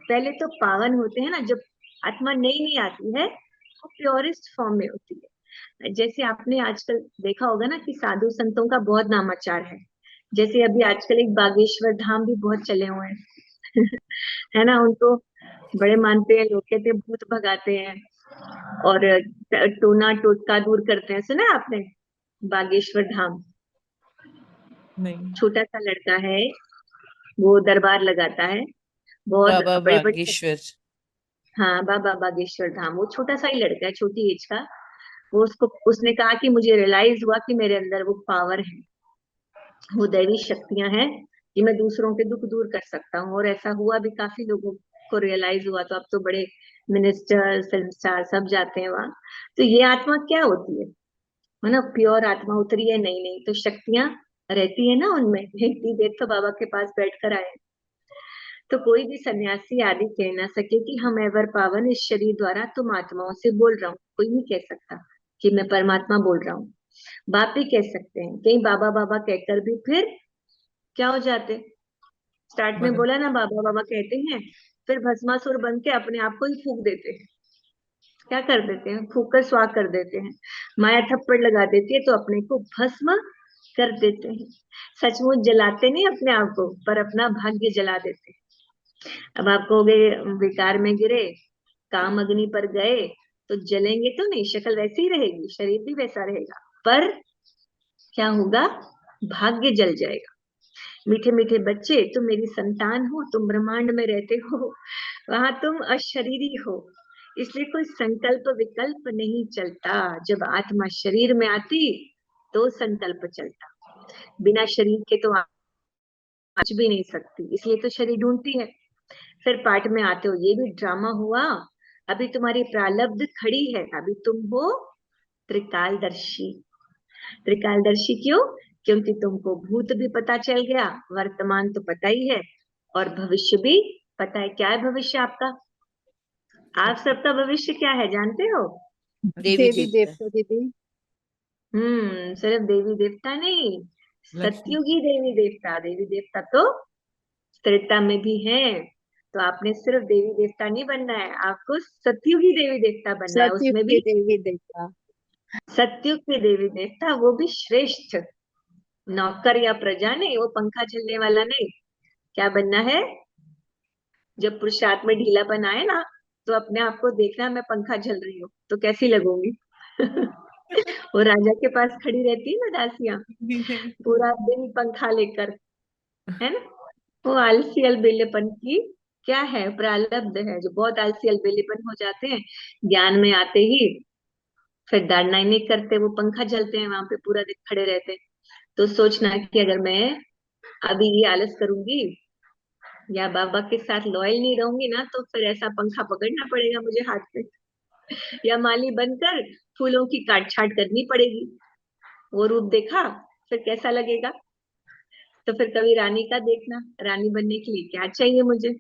पहले तो पावन होते हैं ना। जब आत्मा नई नई आती है, वो प्योरेस्ट फॉर्म में होती है। जैसे आपने आजकल देखा होगा ना कि साधु संतों का बहुत नामाचार है। जैसे अभी आजकल एक बागेश्वर धाम भी बहुत चले हुए हैं है ना, उनको बड़े मानते हैं लोग, कहते हैं भूत भगाते हैं और टोना टोटका दूर करते हैं। सुना है आपने बागेश्वर धाम? नहीं। छोटा सा लड़का है, वो दरबार लगाता है, बहुत बाबा बड़े बड़े। बागेश्वर। हाँ, बाबा बागेश्वर धाम। वो छोटा सा ही लड़का है, छोटी एज का। वो उसने कहा कि मुझे रियलाइज हुआ कि मेरे अंदर वो पावर है, वो दैवी शक्तियां हैं, कि मैं दूसरों के दुख दूर कर सकता हूँ। और ऐसा हुआ भी, काफी लोगों को रियलाइज हुआ। तो अब तो बड़े मिनिस्टर, फिल्म स्टार सब जाते हैं वहां। तो ये आत्मा क्या होती है ना, प्योर आत्मा उतरी है, नई नई, तो शक्तियां रहती है ना उनमें। इतनी देर तो बाबा के पास बैठ कर आए। तो कोई भी सन्यासी आदि कह ना सके कि हम एवर पावन इस शरीर द्वारा तुम आत्माओं से बोल रहा हूँ। कोई नहीं कह सकता कि मैं परमात्मा बोल रहा हूँ। बाप ही कह सकते हैं, कहीं बाबा बाबा कहकर भी फिर क्या हो जाते। स्टार्ट में बदल बोला ना बाबा बाबा कहते हैं, फिर भस्मासुर बन के अपने आप को ही फूक देते हैं। क्या कर देते हैं, फूक कर स्वाह कर देते हैं। माया थप्पड़ लगा देती है तो अपने को भस्म कर देते हैं। सचमुच जलाते नहीं अपने आप को, पर अपना भाग्य जला देते हैं। अब आप कहोगे विकार में गिरे, काम अग्नि पर गए तो जलेंगे तो नहीं, शक्ल वैसी ही रहेगी, शरीर भी वैसा रहेगा, पर क्या होगा, भाग्य जल जाएगा। मीठे मीठे बच्चे, तुम मेरी संतान हो, तुम ब्रह्मांड में रहते हो, वहां तुम अशरीरी हो, इसलिए कोई संकल्प विकल्प नहीं चलता। जब आत्मा शरीर में आती तो संकल्प चलता, बिना शरीर के तो आज भी नहीं सकती, इसलिए तो शरीर ढूंढती है। फिर पाठ में आते हो, ये भी ड्रामा हुआ, अभी तुम्हारी प्रारब्ध खड़ी है, अभी तुम हो त्रिकालदर्शी। त्रिकालदर्शी क्यों? क्योंकि तुमको भूत भी पता चल गया, वर्तमान तो पता ही है, और भविष्य भी पता है। क्या है भविष्य आपका? आप सबका भविष्य क्या है जानते हो? देवी देवी देवता। देवता दीदी। सिर्फ देवी देवता नहीं, लक्ष्मी। सतयुगी देवी देवता। देवी देवता तो त्रेता में भी है, तो आपने सिर्फ देवी देवता नहीं बनना है, आपको सतयुगी देवी देवता बनना है। सतयुग उसमें के भी देवी देवता। सतयुग के देवी देवता, वो भी श्रेष्ठ। नौकर या प्रजा नहीं, वो पंखा चलने वाला नहीं। क्या बनना है? जब पुरुषार्थ में ढीलापन आए ना, तो अपने आप को देखना, मैं पंखा झल रही हूँ तो कैसी लगूंगी। वो राजा के पास खड़ी रहती है ना दासियां, पूरा दिन पंखा लेकर, है ना। वो आलसी अलबेलेपन की क्या है, प्रारब्ध है, जो बहुत आलसी अलबेलेपन हो जाते हैं, ज्ञान में आते ही फिर दाढ़ना ही नहीं करते, वो पंखा झलते हैं, वहां पे पूरा दिन खड़े रहते हैं। तो सोचना कि अगर मैं अभी ये आलस करूंगी या बाबा के साथ लॉयल नहीं रहूंगी ना, तो फिर ऐसा पंखा पकड़ना पड़ेगा मुझे हाथ पे, या माली बनकर फूलों की काट छाट करनी पड़ेगी। वो रूप देखा फिर कैसा लगेगा। तो फिर कभी रानी का देखना, रानी बनने के लिए क्या चाहिए मुझे।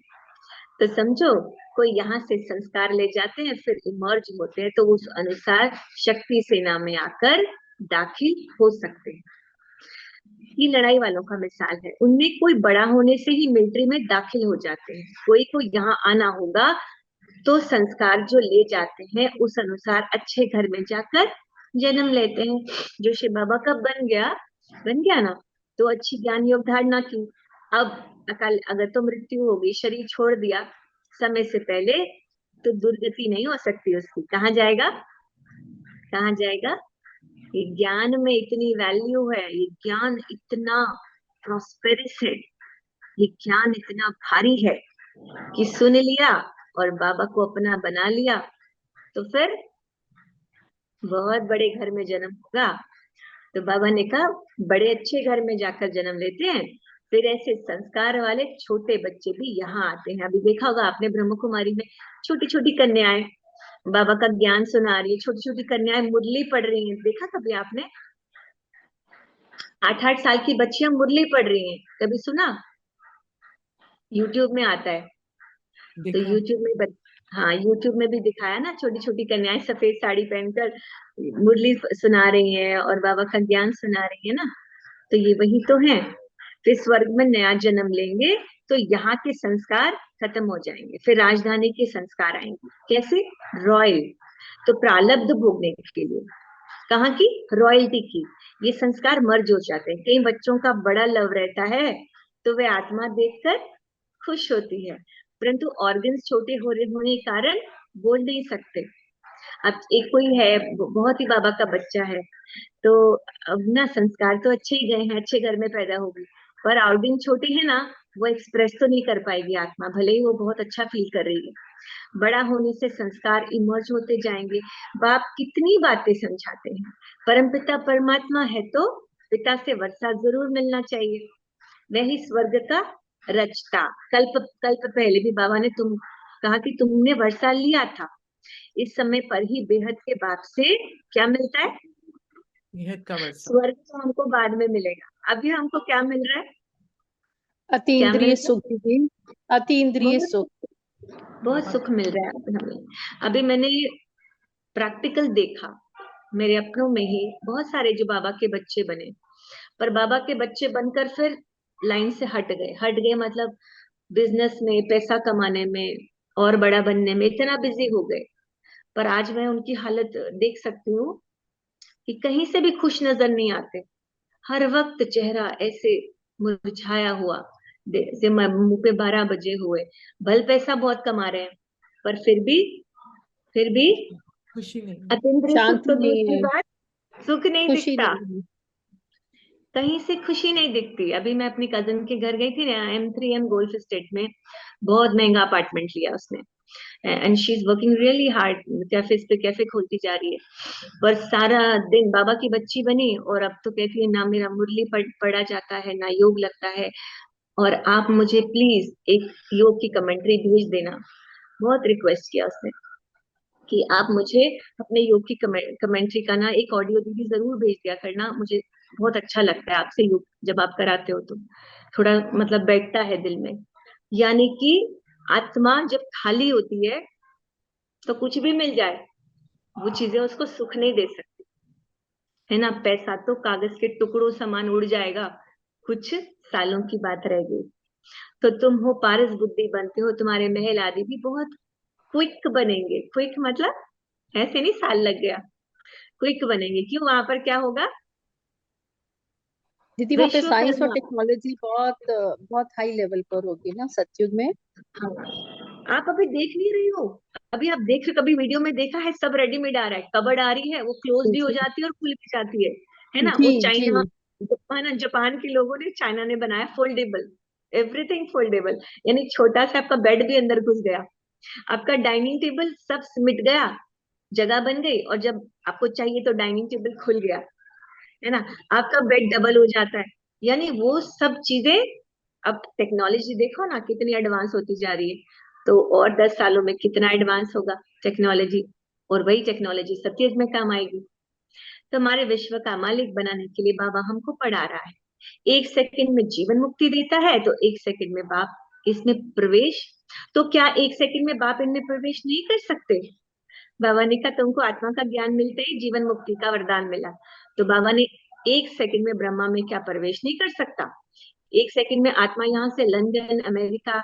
तो समझो, कोई यहाँ से संस्कार ले जाते हैं, फिर इमर्ज होते हैं, तो उस अनुसार शक्ति सेना में आकर दाखिल हो सकते हैं। ये लड़ाई वालों का मिसाल है, उनमें कोई बड़ा होने से ही मिलिट्री में दाखिल हो जाते हैं। कोई को यहाँ आना होगा तो संस्कार जो ले जाते हैं उस अनुसार अच्छे घर में जाकर जन्म लेते हैं। जो शिव बाबा का बन गया ना, तो अच्छी ज्ञान योग धारणा की। अब अकाल अगर तो मृत्यु होगी, शरीर छोड़ दिया समय से पहले, तो दुर्गति नहीं हो सकती उसकी। कहाँ जाएगा, कहाँ जाएगा? ये ज्ञान में इतनी वैल्यू है, ये ज्ञान इतना प्रॉस्पेरस है, ये ज्ञान इतना भारी है कि सुन लिया और बाबा को अपना बना लिया तो फिर बहुत बड़े घर में जन्म होगा। तो बाबा ने कहा बड़े अच्छे घर में जाकर जन्म लेते हैं, फिर ऐसे संस्कार वाले छोटे बच्चे भी यहाँ आते हैं। अभी देखा होगा आपने ब्रह्म कुमारी में छोटी छोटी कन्याएं बाबा का ज्ञान सुना रही है, छोटी छोटी कन्याएं मुरली पढ़ रही हैं, देखा कभी आपने? 8-8 साल की बच्चियां मुरली पढ़ रही हैं, कभी सुना? यूट्यूब में आता है, तो देखा। यूट्यूब में हाँ, यूट्यूब में भी दिखाया ना, छोटी छोटी कन्याएं सफेद साड़ी पहनकर मुरली सुना रही हैं और बाबा का ज्ञान सुना रही है ना। तो ये वही तो है। फिर स्वर्ग में नया जन्म लेंगे तो यहाँ के संस्कार खत्म हो जाएंगे, फिर राजधानी के संस्कार आएंगे। कैसे? रॉयल। तो प्रारब्ध भोगने के लिए कहाँ की? रॉयल्टी की। ये संस्कार मर्ज हो जाते हैं। कई बच्चों का बड़ा लव रहता है तो वे आत्मा देखकर खुश होती है, परंतु ऑर्गन्स छोटे होने के कारण बोल नहीं सकते। अब एक कोई है बहुत ही बाबा का बच्चा है, तो अब ना संस्कार तो अच्छे ही गए हैं, अच्छे घर में पैदा हो गई, पर ऑर्गन छोटी है ना, वो एक्सप्रेस तो नहीं कर पाएगी आत्मा, भले ही वो बहुत अच्छा फील कर रही है। बड़ा होने से संस्कार इमर्ज होते जाएंगे। बाप कितनी बातें समझाते हैं, परमपिता परमात्मा है तो पिता से वर्षा जरूर मिलना चाहिए, वही स्वर्ग का रचता। कल्प कल्प पहले भी बाबा ने तुम कहा कि तुमने वर्षा लिया था, इस समय पर ही बेहद के बाप से क्या मिलता है? निहत का वर्षा। स्वर्ग तो हमको बाद में मिलेगा, अभी हमको क्या मिल रहा है? अतीन्द्रिय मिलता है? सुख दीदी, अतीन्द्रिय बहुत सुख। बहुत सुख मिल रहा है अब हमें। अभी मैंने प्रैक्टिकल देखा मेरे अपनों में ही, बहुत सारे जो बाबा के बच्चे बने, पर बाबा के बच्चे बनकर फिर लाइन से हट गए मतलब बिजनेस में पैसा कमाने में और बड़ा बनने में इतना बिजी हो गए। पर आज मैं उनकी हालत देख सकती हूँ कि कहीं से भी खुश नजर नहीं आते। हर वक्त चेहरा ऐसे मुरझाया हुआ, जैसे मुंह पे 12 बजे हुए। भल पैसा बहुत कमा रहे हैं, पर फिर भी खुशी नहीं। अतीन्द्रिय सुख शांति तो दूर नहीं की है, बात, सुख नहीं खुशी दिखता, नहीं है। कहीं से खुशी नहीं दिखती। अभी मैं अपनी कजन के घर गई थी ना, M3M गोल्फ स्टेट में, बहुत महंगा अपार्टमेंट लिया उसने, and she is working really hard, cafe पे कैफे खोलती जा रही है। पर सारा दिन बाबा की बच्ची बनी और अब तो कहती है ना मेरा मुरली पढ़ा जाता है ना योग लगता है, और आप मुझे प्लीज एक योग की कमेंट्री भेज देना। बहुत रिक्वेस्ट किया उसने कि आप मुझे अपने योग की कमेंट्री का ना एक ऑडियो दीदी जरूर भेज दिया करना, मुझे बहुत अच्छा लगता है आपसे योग जब आप कराते हो तो थोड़ा मतलब बैठता है दिल में। यानी कि आत्मा जब खाली होती है तो कुछ भी मिल जाए वो चीजें उसको सुख नहीं दे सकती, है ना। पैसा तो कागज के टुकड़ों समान उड़ जाएगा, कुछ सालों की बात रह गई। तो तुम हो पारस बुद्धि बनते हो, तुम्हारे महल आदि भी बहुत क्विक बनेंगे। क्विक मतलब ऐसे नहीं साल लग गया, क्विक बनेंगे। क्यों? वहां पर क्या होगा? दीदी वहाँ पे साइंस और विश्वकर्मा। टेक्नोलॉजी बहुत बहुत हाई लेवल पर होगी ना सतयुग में। हाँ, आप अभी देख नहीं रही हो। अभी आप देख रहे, कभी वीडियो में देखा है सब रेडीमेड आ रहा है, कबर्ड आ रही है, वो क्लोज भी हो जी जाती है और खुल भी जाती है ना। जी वो जी। चाइना, जापान के लोगों ने, चाइना ने बनाया फोल्डेबल, एवरीथिंग फोल्डेबल। यानी छोटा सा आपका बेड भी अंदर घुस गया, आपका डाइनिंग टेबल सब सिमट गया, जगह बन गई, और जब आपको चाहिए तो डाइनिंग टेबल खुल गया, है ना। आपका बेड डबल हो जाता है। यानी वो सब चीजें, अब टेक्नोलॉजी देखो ना कितनी एडवांस होती जा रही है, तो और 10 सालों में कितना एडवांस होगा टेक्नोलॉजी, और वही टेक्नोलॉजी सतयुग में काम आएगी। तो हमारे विश्व का मालिक बनाने के लिए बाबा हमको पढ़ा रहा है। 1 सेकंड में जीवन मुक्ति देता है, तो 1 सेकंड में बाप इसमें प्रवेश। तो क्या 1 सेकंड में बाप इनमें प्रवेश नहीं कर सकते? बाबा ने कहा तुमको आत्मा का ज्ञान मिलते ही जीवन मुक्ति का वरदान मिला, तो बाबा ने 1 सेकंड में ब्रह्मा में क्या प्रवेश नहीं कर सकता? 1 सेकंड में आत्मा यहाँ से लंदन, अमेरिका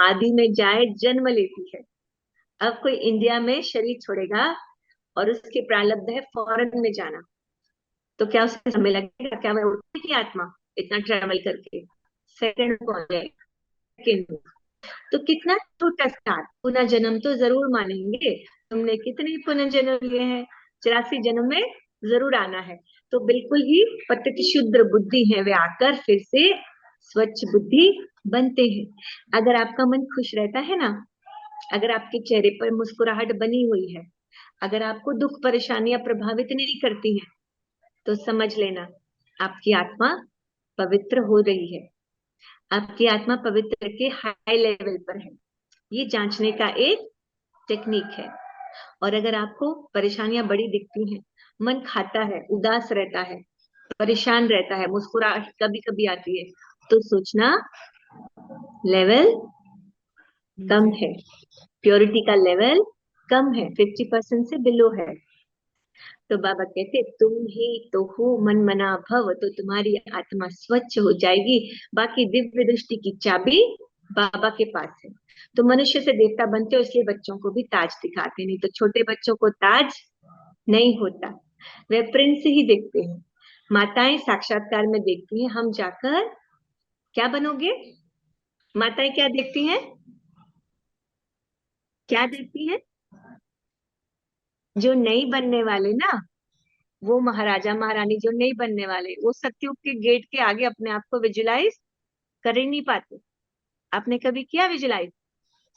आदि में जाए जन्म लेती है। अब कोई इंडिया में शरीर छोड़ेगा और उसके प्रारब्ध है फॉरेन में जाना, तो क्या उसे समय लगेगा? क्या वह उठेगी आत्मा इतना ट्रेवल करके? सेकंड को आ जाएगा, सेकंड में। तो कितना छोटा स्टार, पुनः जन्म तो जरूर मानेंगे। तुमने कितने पुनर्जन्म लिए हैं? 84 जन्म में जरूर आना है। तो बिल्कुल ही पतित शुद्र बुद्धि है वे, आकर फिर से स्वच्छ बुद्धि बनते हैं। अगर आपका मन खुश रहता है ना, अगर आपके चेहरे पर मुस्कुराहट बनी हुई है, अगर आपको दुख परेशानियां प्रभावित नहीं करती हैं, तो समझ लेना आपकी आत्मा पवित्र हो रही है। आपकी आत्मा पवित्र के हाई लेवल पर है। ये जांचने का एक टेक्निक है। और अगर आपको परेशानियां बड़ी दिखती हैं, मन खाता है, उदास रहता है, परेशान रहता है, मुस्कुराहट कभी कभी आती है, तो सोचना लेवल कम है, प्योरिटी का लेवल कम है, 50% से बिलो है। तो बाबा कहते तुम ही तो हो मन मना भव, तो तुम्हारी आत्मा स्वच्छ हो जाएगी। बाकी दिव्य दृष्टि की चाबी बाबा के पास है। तो मनुष्य से देवता बनते हो इसलिए बच्चों को भी ताज दिखाते, नहीं तो छोटे बच्चों को ताज नहीं होता, वे प्रिंस ही देखते हैं। माताएं साक्षात्कार में देखती हैं, हम जाकर क्या बनोगे? माताएं क्या देखती हैं? क्या देखती हैं? जो नहीं बनने वाले ना, वो महाराजा महारानी जो नहीं बनने वाले, वो सतयुग के गेट के आगे अपने आप को विजुलाइज कर ही नहीं पाते। आपने कभी किया विजुलाइज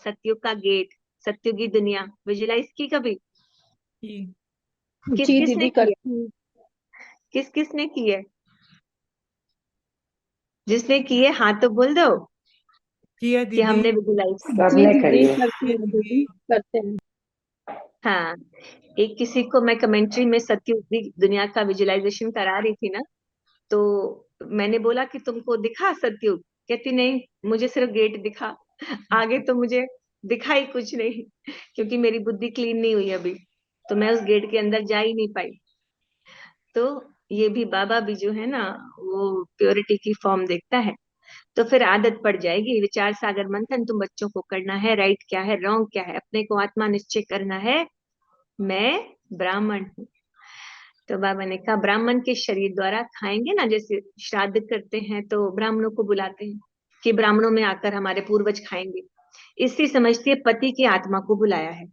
सतयुग का गेट, सतयुगी दुनिया विजुलाइज की कभी? किस जी किसने दीदी की है? करती हूँ। किस किसने की है? जिसने की है हाथ तो बोल दो किया कि दीदी। हमने विजुलाइज। जी सबने दीदी करी है। करते हैं दीदी, करते हैं। हाँ, एक किसी को मैं कमेंट्री में सतयुगी दुनिया का विजुलाइजेशन करा रही थी ना, तो मैंने बोला कि तुमको दिखा सतयुग? कहती नहीं, मुझे सिर्फ गेट दिखा, आगे तो मुझे दिखा ही कुछ नहीं, क्योंकि मेरी बुद्धि क्लीन नहीं हुई अभी, तो मैं उस गेट के अंदर जा ही नहीं पाई। तो ये भी बाबा भी जो है ना, वो प्योरिटी की फॉर्म देखता है। तो फिर आदत पड़ जाएगी, विचार सागर मंथन तुम बच्चों को करना है, राइट क्या है रॉन्ग क्या है, अपने को आत्मा निश्चय करना है, मैं ब्राह्मण हूँ। तो बाबा ने कहा ब्राह्मण के शरीर द्वारा खाएंगे ना, जैसे श्राद्ध करते हैं तो ब्राह्मणों को बुलाते हैं कि ब्राह्मणों में आकर हमारे पूर्वज खाएंगे, इससे समझती है पति की आत्मा को बुलाया है।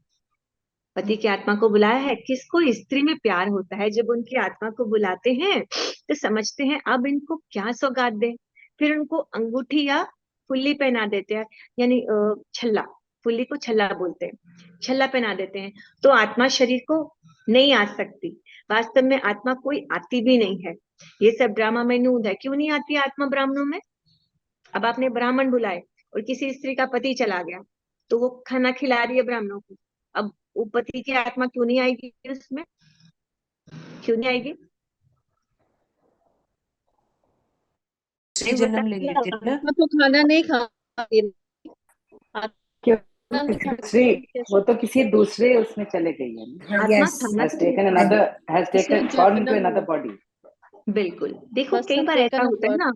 पति की आत्मा को बुलाया है, किसको स्त्री में प्यार होता है, जब उनकी आत्मा को बुलाते हैं तो समझते हैं अब इनको क्या सौगात दें, फिर उनको अंगूठी या फुल्ली पहना देते हैं, यानी छल्ला, फुल्ली को छल्ला बोलते हैं, छल्ला पहना देते हैं। तो आत्मा शरीर को नहीं आ सकती, वास्तव में आत्मा कोई आती भी नहीं है, ये सब ड्रामा में नूद है। क्यों नहीं आती आत्मा ब्राह्मणों में? अब आपने ब्राह्मण बुलाए और किसी स्त्री का पति चला गया, तो वो खाना खिला रही है ब्राह्मणों को, अब वो पति की आत्मा क्यों नहीं आएगी उसमें? क्यों नहीं आएगी? दूसरे नहीं जन्म होता। ले लेते ना। आत्मा तो खाना नहीं खाती, क्यों? आत्मा नहीं किसी खाती दूसरे, वो तो किसी दूसरे उसमें चले गई है ना, आत्मा यस खाना has तो taken नहीं खाती। another, has taken दूसरे gone into जन्म another में body. बिल्कुल, देखो मस्ट कई हैव बार ऐसा टेकन अ होता है बर्थ। ना,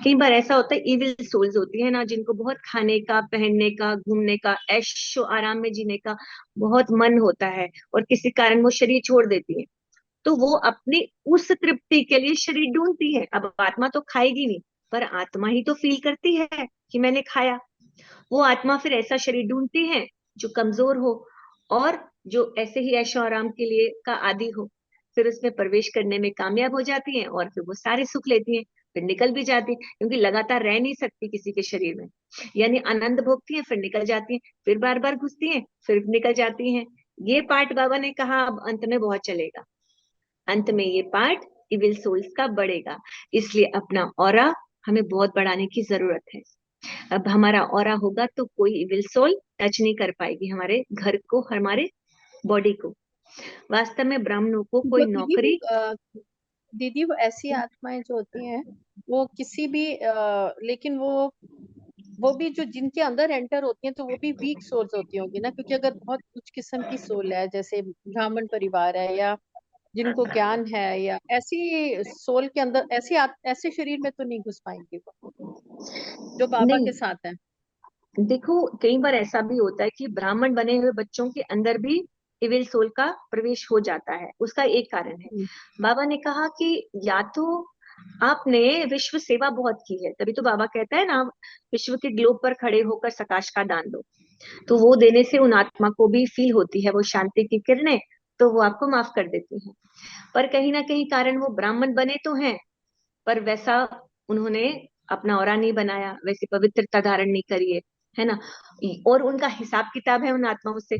कई बार ऐसा होता है, इविल सोल्स होती है ना, जिनको बहुत खाने का, पहनने का, घूमने का, ऐशो आराम में जीने का बहुत मन होता है, और किसी कारण वो शरीर छोड़ देती है, तो वो अपनी उस तृप्ति के लिए शरीर ढूंढती है। अब आत्मा तो खाएगी नहीं, पर आत्मा ही तो फील करती है कि मैंने खाया। वो आत्मा फिर ऐसा शरीर ढूंढती है जो कमजोर हो और जो ऐसे ही ऐशो आराम के लिए का आदी हो, फिर उसमें प्रवेश करने में कामयाब हो जाती हैं और फिर वो सारे सुख लेती हैं, फिर निकल भी जाती है, क्योंकि लगातार रह नहीं सकती किसी के शरीर में, यानी आनंद भोगती हैं, फिर निकल जाती हैं, फिर बार बार घुसती हैं, फिर निकल जाती हैं। ये पार्ट बाबा ने कहा अब अंत में बहुत चलेगा, अंत में ये पार्ट इविल सोल्स का बढ़ेगा, इसलिए अपना ऑरा हमें बहुत बढ़ाने की जरूरत है। अब हमारा ऑरा होगा तो कोई इविल सोल टच नहीं कर पाएगी हमारे घर को, हमारे बॉडी को। वास्तव में ब्राह्मणों को कोई तो नौकरी, दीदी वो ऐसी आत्माएं जो होती हैं वो किसी भी लेकिन वो भी जो जिनके अंदर एंटर होती हैं तो वो भी वीक सोल्स होती होंगी ना, क्योंकि अगर बहुत उच्च किस्म की सोल है, जैसे ब्राह्मण परिवार है या जिनको ज्ञान है, या ऐसी सोल के अंदर ऐसे शरीर में तो नहीं घुस पाएंगे वो, जो बाबा नहीं के साथ है। देखो कई बार ऐसा भी होता है कि ब्राह्मण बने हुए बच्चों के अंदर भी इविल सोल का प्रवेश हो जाता है, उसका एक कारण है। बाबा ने कहा कि या तो आपने विश्व सेवा बहुत की है, तभी तो बाबा कहता है ना विश्व के ग्लोब पर खड़े होकर सकाश का दान दो, तो वो देने से उन आत्मा को भी फील होती है वो शांति की किरणें, तो वो आपको माफ कर देती हैं। पर कहीं ना कहीं कारण वो ब्राह्मण बने तो हैं, पर वैसा उन्होंने अपना औरा नहीं बनाया, वैसी पवित्रता धारण नहीं करी है ना, और उनका हिसाब किताब है उन आत्माओं से।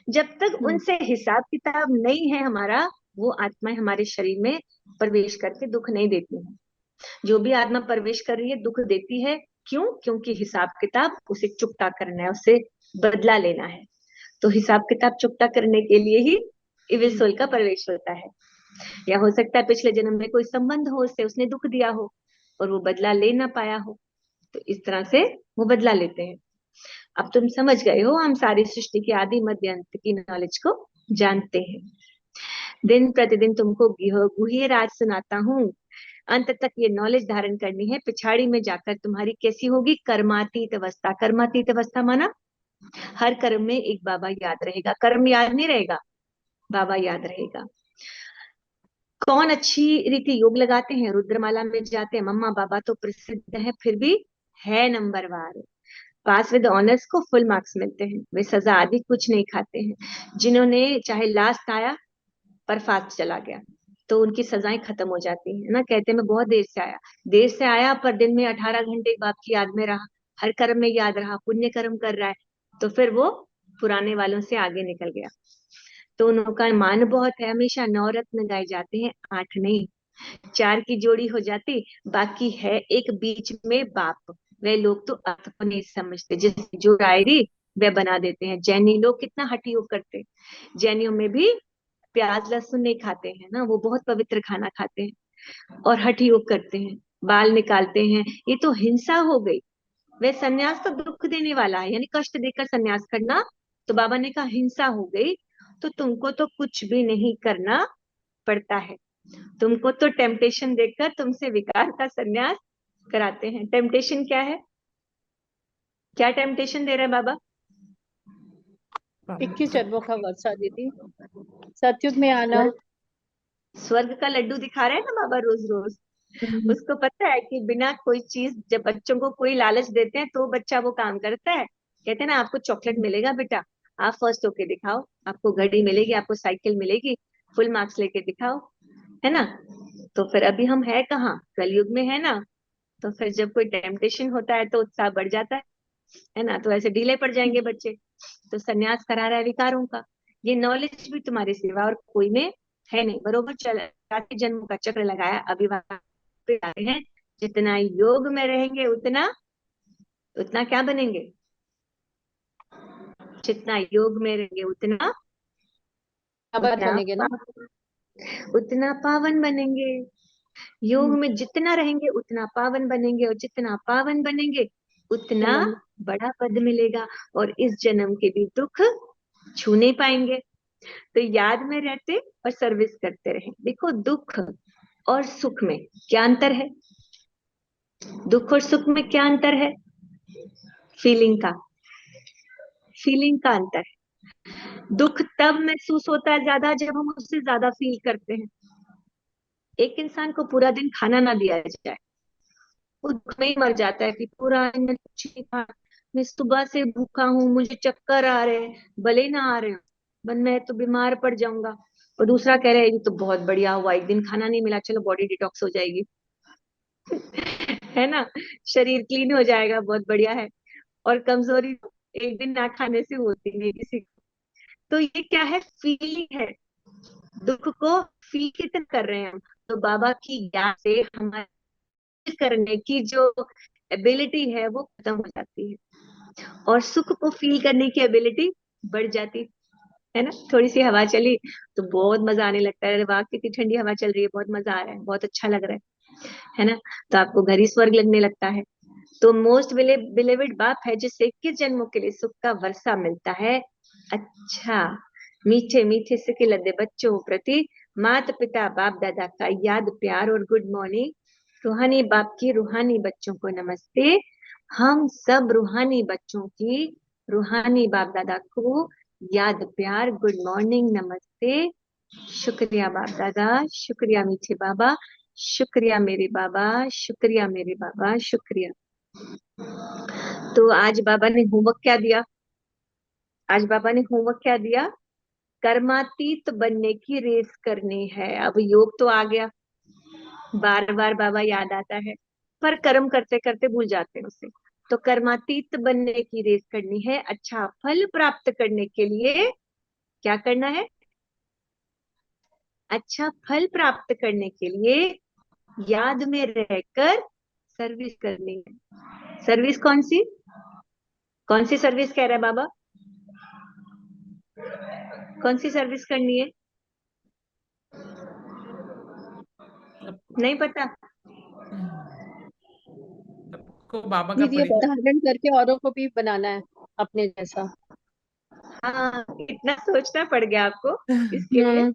जब तक उनसे हिसाब किताब नहीं है हमारा, वो आत्माएं हमारे शरीर में प्रवेश करके दुख नहीं देती हैं। जो भी आत्मा प्रवेश कर रही है दुख देती है, क्यों? क्योंकि हिसाब किताब उसे चुकता करना है, उसे बदला लेना है, तो हिसाब किताब चुकता करने के लिए ही इविल सोल का प्रवेश होता है। या हो सकता है पिछले जन्म में कोई संबंध हो, उससे उसने दुख दिया हो और वो बदला ले ना पाया हो, तो इस तरह से वो बदला लेते हैं। अब तुम समझ गए हो, हम सारी सृष्टि के आदि मध्य अंत की नॉलेज को जानते हैं। दिन प्रतिदिन तुमको गुह्य राज सुनाता हूँ, अंत तक ये नॉलेज धारण करनी है, पिछाड़ी में जाकर तुम्हारी कैसी होगी कर्मातीत अवस्था। कर्मातीत अवस्था माना हर कर्म में एक बाबा याद रहेगा, कर्म याद नहीं रहेगा, बाबा याद रहेगा। कौन अच्छी रीति योग लगाते हैं, रुद्रमाला में जाते हैं, मम्मा बाबा तो प्रसिद्ध है, फिर भी है नंबरवार, पास विद ऑनर्स को फुल मार्क्स मिलते हैं, वे सजा आदि कुछ नहीं खाते हैं। जिन्होंने चाहे लास्ट आया पर फास्ट चला गया तो उनकी सजाएं खत्म हो जाती है ना, कहते हैं मैं बहुत देर से आया पर दिन में 18 घंटे बाप की याद में रहा, हर कर्म में याद रहा, पुण्य कर्म कर रहा है, तो फिर वो पुराने वालों से आगे निकल गया। तो उनका मान बहुत है, हमेशा 9 रत्न गाए जाते हैं, 8 नहीं, 4 की जोड़ी हो जाती, बाकी है एक बीच में बाप। वे लोग तो अर्थ को नहीं समझते, जिस जो डायरी वे बना देते हैं। जैनी लोग कितना हठी योग करते हैं, जैनियों में भी प्याज लहसुन नहीं खाते हैं ना, वो बहुत पवित्र खाना खाते हैं और हठ योग करते हैं। बाल निकालते हैं, ये तो हिंसा हो गई। वे सन्यास तो दुख देने वाला है, यानी कष्ट देकर सन्यास करना, तो बाबा ने कहा हिंसा हो गई, तो तुमको तो कुछ भी नहीं करना पड़ता है, तुमको तो टेम्पटेशन देकर तुमसे विकार का सन्यास कराते हैं। टेम्पटेशन क्या है? क्या टेम्पटेशन दे रहे हैं बाबा? 21 जन्मों का वर्षा दीदी, सतयुग में आना। स्वर्ग का लड्डू दिखा रहे हैं ना बाबा रोज रोज। उसको पता है कि बिना कोई चीज, जब बच्चों को कोई लालच देते हैं तो बच्चा वो काम करता है। कहते हैं ना, आपको चॉकलेट मिलेगा बेटा, आप फर्स्ट होके दिखाओ, आपको घड़ी मिलेगी, आपको साइकिल मिलेगी, फुल मार्क्स लेके दिखाओ, है ना। तो फिर अभी हम है कहाँ, कलयुग में है ना। तो फिर जब कोई टेम्पटेशन होता है तो उत्साह बढ़ जाता है ना। तो ऐसे ढीले पड़ जाएंगे बच्चे। तो सन्यास करा रहा है विकारों का। ये नॉलेज भी तुम्हारे सिवा और कोई में है नहीं। बरोबर चलाते जन्म का चक्र लगाया, अभी पे आते हैं। जितना योग में रहेंगे उतना उतना क्या बनेंगे? जितना योग में रहेंगे उतना आबाद उतना बनेंगे ना। उतना पावन बनेंगे। योग में जितना रहेंगे उतना पावन बनेंगे, और जितना पावन बनेंगे उतना बड़ा पद मिलेगा, और इस जन्म के भी दुख छू नहीं पाएंगे। तो याद में रहते और सर्विस करते रहे। देखो, दुख और सुख में क्या अंतर है? दुख और सुख में क्या अंतर है? फीलिंग का अंतर है। दुख तब महसूस होता है ज्यादा जब हम उससे ज्यादा फील करते हैं। एक इंसान को पूरा दिन खाना ना दिया जाए, वो दुख में ही मर जाता है कि पूरा दिन मैंने कुछ नहीं खाया, मैं सुबह से भूखा हूँ, मुझे चक्कर आ रहे हैं, भले ना आ रहे हो, पर मैं तो बीमार पड़ जाऊंगा। और दूसरा कह रहा है ये तो बहुत बढ़िया हुआ, एक दिन खाना नहीं मिला, चलो बॉडी डिटॉक्स हो जाएगी। है ना, शरीर क्लीन हो जाएगा, बहुत बढ़िया है। और कमजोरी एक दिन ना खाने से होती नहीं किसी को। तो ये क्या है? फीलिंग है। दुख को फील कितना कर रहे हैं हम। तो बाबा की ज्ञान से हमारे करने की जो एबिलिटी है वो खत्म हो जाती है, और सुख को फील करने की एबिलिटी बढ़ जाती है ना। थोड़ी सी हवा चली तो बहुत मजा आने लगता है। अरे वाह, कितनी ठंडी हवा चल रही है, बहुत मजा आ रहा है, बहुत अच्छा लग रहा है ना। तो आपको घर ही स्वर्ग लगने लगता है। तो मोस्ट बिलेवेड बाप है जिससे 21 जन्मों के लिए सुख का वर्षा मिलता है। अच्छा, मीठे मीठे से खिलते बच्चों प्रति माता पिता बाप दादा का याद प्यार और गुड मॉर्निंग। रूहानी बाप की रूहानी बच्चों को नमस्ते। हम सब रूहानी बच्चों की रूहानी बाप दादा को याद प्यार गुड मॉर्निंग नमस्ते। शुक्रिया बाप दादा, शुक्रिया मीठे बाबा, शुक्रिया मेरे बाबा, शुक्रिया मेरे बाबा, शुक्रिया। तो आज बाबा ने होमवर्क क्या दिया? आज बाबा ने होमवर्क क्या दिया? कर्मातीत बनने की रेस करनी है। अब योग तो आ गया, बार बार बाबा याद आता है, पर कर्म करते करते भूल जाते हैं उसे। तो कर्मातीत बनने की रेस करनी है। अच्छा फल प्राप्त करने के लिए क्या करना है? अच्छा फल प्राप्त करने के लिए याद में रहकर सर्विस करनी है। सर्विस कौन सी? कौन सी सर्विस कह रहा है बाबा? कौन सी सर्विस करनी है? नहीं पता? सबको बाबा का दीदी अब परिचय। धारण करके औरों को भी बनाना है अपने जैसा। हाँ, इतना सोचना पड़ गया आपको इसके लिए। हम्म।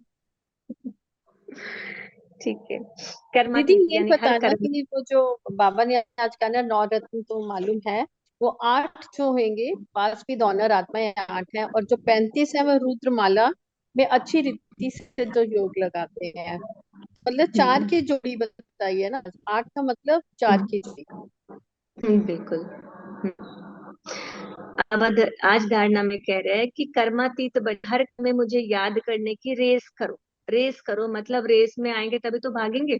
ठीक है। दीदी कर्मातीत ये यानी हर बताना कर्म। कि वो जो बाबा ने आज का ना 9 रत्न तो मालूम है, वो 8 जो होंगे, 5 भी डॉनर आत्माएं 8 है, और जो 35 है वो रुद्रमाला में अच्छी रीति से जो योग लगाते हैं। मतलब 4 की जोड़ी बताइए ना, 8 का मतलब 4 की जोड़ी। बिल्कुल। अब आज धारणा में कह रहे हैं कि कर्मातीत हर में मुझे याद करने की रेस करो। रेस करो मतलब रेस में आएंगे तभी तो भागेंगे।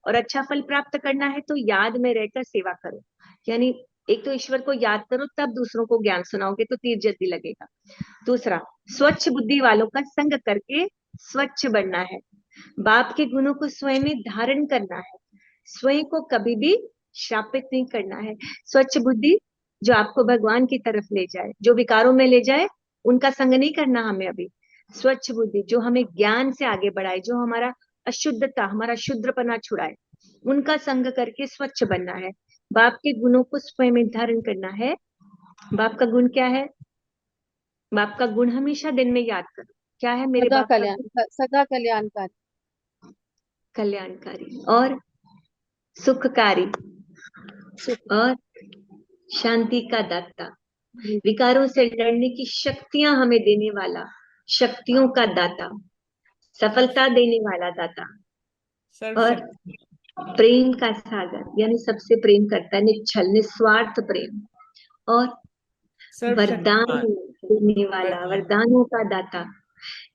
और अच्छा फल प्राप्त करना है तो याद में रहकर सेवा करो। यानी एक तो ईश्वर को याद करो, तब दूसरों को ज्ञान सुनाओगे तो तीर जल्दी लगेगा। दूसरा, स्वच्छ बुद्धि वालों का संग करके स्वच्छ बनना है। बाप के गुणों को स्वयं में धारण करना है। स्वयं को कभी भी श्रापित नहीं करना है। स्वच्छ बुद्धि जो आपको भगवान की तरफ ले जाए, जो विकारों में ले जाए, उनका संग नहीं करना हमें अभी। स्वच्छ बुद्धि जो हमें ज्ञान से आगे बढ़ाए, जो हमारा अशुद्धता, हमारा शुद्रपना छुड़ाए, उनका संग करके स्वच्छ बनना है। बाप के गुणों को स्वयं में धारण करना है। बाप का गुण क्या है? बाप का गुण हमेशा दिन में याद करो। क्या है मेरे सदा बाप का कल्याण, गुण? सदा कल्याणकारी। कल्याणकारी और सुखकारी सुख। और शांति का दाता, विकारों से लड़ने की शक्तियां हमें देने वाला, शक्तियों का दाता, सफलता देने वाला दाता सर्व और शक्ति, प्रेम का सागर, यानी सबसे प्रेम करता है, निश्चल निस्वार्थ प्रेम और सर्व वरदान शक्तिमान, देने वाला, वरदान। वरदानों का दाता।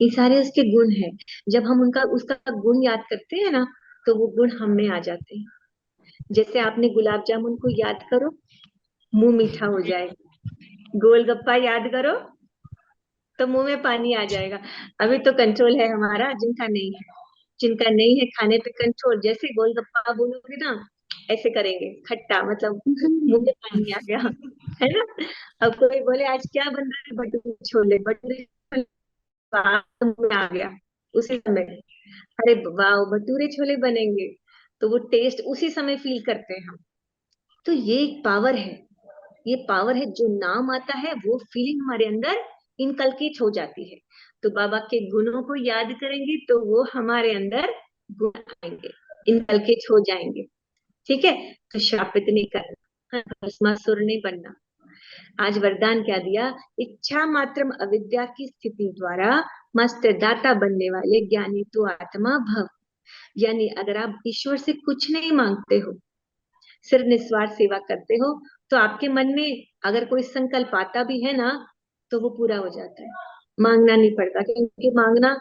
ये सारे उसके गुण हैं। जब हम उनका उसका गुण याद करते हैं ना, तो वो गुण हम में आ जाते हैं। जैसे आपने गुलाब जामुन को याद करो, मुंह मीठा हो जाएगा। गोलगप्पा याद करो तो मुंह में पानी आ जाएगा। अभी तो कंट्रोल है हमारा, जिनका नहीं है खाने पे कंट्रोल, जैसे गोलगप्पा बोलोगे ना ऐसे करेंगे खट्टा, मतलब मुंह में पानी आ गया, है ना। अब कोई बोले आज क्या बन रहा है, भटूरे छोले, भटूरे छोले, मुंह में आ गया उसी समय। अरे वाह, भटूरे छोले बनेंगे, तो वो टेस्ट उसी समय फील करते हैं हम। तो ये एक पावर है, ये पावर है। जो नाम आता है वो फीलिंग हमारे अंदर इनकलकेट हो जाती है। तो बाबा के गुणों को याद करेंगे तो वो हमारे अंदर गुण आएंगे, इनकलकेट हो जाएंगे। ठीक है, तो श्रापित नहीं करना, हाँ, भस्मासुर नहीं बनना। आज वरदान क्या दिया? इच्छा मात्रम अविद्या की स्थिति द्वारा मस्त दाता बनने वाले ज्ञानी तो आत्मा भव। यानी अगर आप ईश्वर से कुछ नहीं मांगते हो, सिर्फ निस्वार्थ सेवा करते हो, तो आपके मन में अगर कोई संकल्प आता भी है ना, तो वो पूरा हो जाता है। मांगना नहीं पड़ता, क्योंकि मांगना,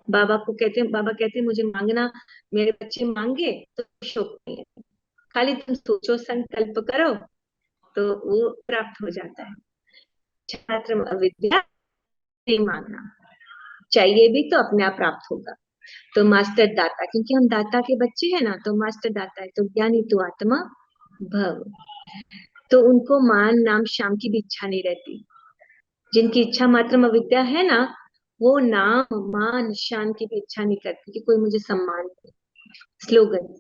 बाबा कहते हैं मुझे मांगना, मेरे बच्चे मांगे तो शौक नहीं है। खाली तुम सोचो, संकल्प करो, तो वो प्राप्त हो जाता है। छात्र अविद्या नहीं मांगना, चाहिए भी तो अपने आप प्राप्त होगा। तो मास्टर दाता, क्योंकि हम दाता के बच्चे हैं ना, तो मास्टर दाता है, तो ज्ञानी तो आत्मा भव। तो उनको मान नाम शाम की भी इच्छा नहीं रहती। जिनकी इच्छा मात्र अविद्या है ना, वो नाम मान शान की भी इच्छा नहीं करती कि कोई मुझे सम्मान दे। स्लोगन,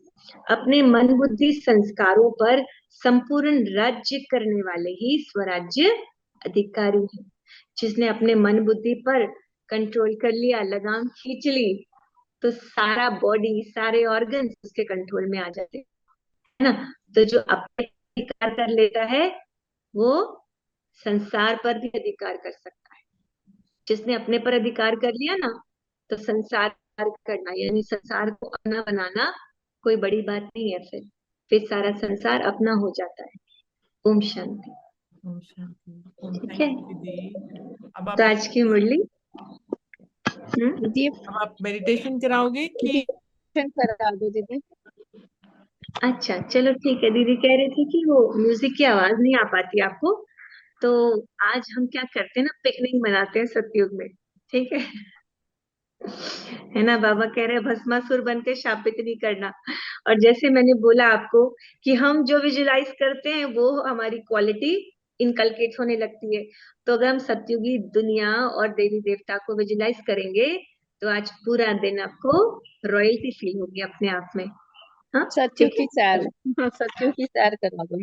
अपने मन बुद्धि संस्कारों पर संपूर्ण राज्य करने वाले ही स्वराज्य अधिकारी हैं। जिसने अपने मन बुद्धि पर कंट्रोल कर लिया, लगाम खींच ली, तो सारा बॉडी, सारे ऑर्गन्स उसके कंट्रोल में आ जाते हैं, है ना। तो जो अपने अधिकार कर लेता है, वो संसार पर भी अधिकार कर सकता है। जिसने अपने पर अधिकार कर लिया ना, तो संसार करना, यानी संसार को अपना बनाना कोई बड़ी बात नहीं है। फिर सारा संसार अपना हो जाता है। ओम शांति। ओम शांति। ओम ठीक थैंक है, यू दीदी। अब तो आप आज की मुरली दीदी अब आप मेडिटेशन कराओगे कि? करा दो दीदी। अच्छा चलो ठीक है। दीदी कह रही थी कि वो म्यूजिक की आवाज नहीं आ पाती आपको, तो आज हम क्या करते हैं ना, पिकनिक मनाते हैं सतयुग में। ठीक है ना। बाबा कह रहे हैं भस्मासुर बन के शापित नहीं करना। और जैसे मैंने बोला आपको कि हम जो विजुलाइज करते हैं वो हमारी क्वालिटी इनकलकेट होने लगती है। तो अगर हम सतयुगी दुनिया और देवी देवता को विजुलाइज करेंगे, तो आज पूरा दिन आपको रॉयल्टी फील होगी अपने आप में। हाँ सत्युग ठीक की है। सैर, सत्युग की सैर करा दो।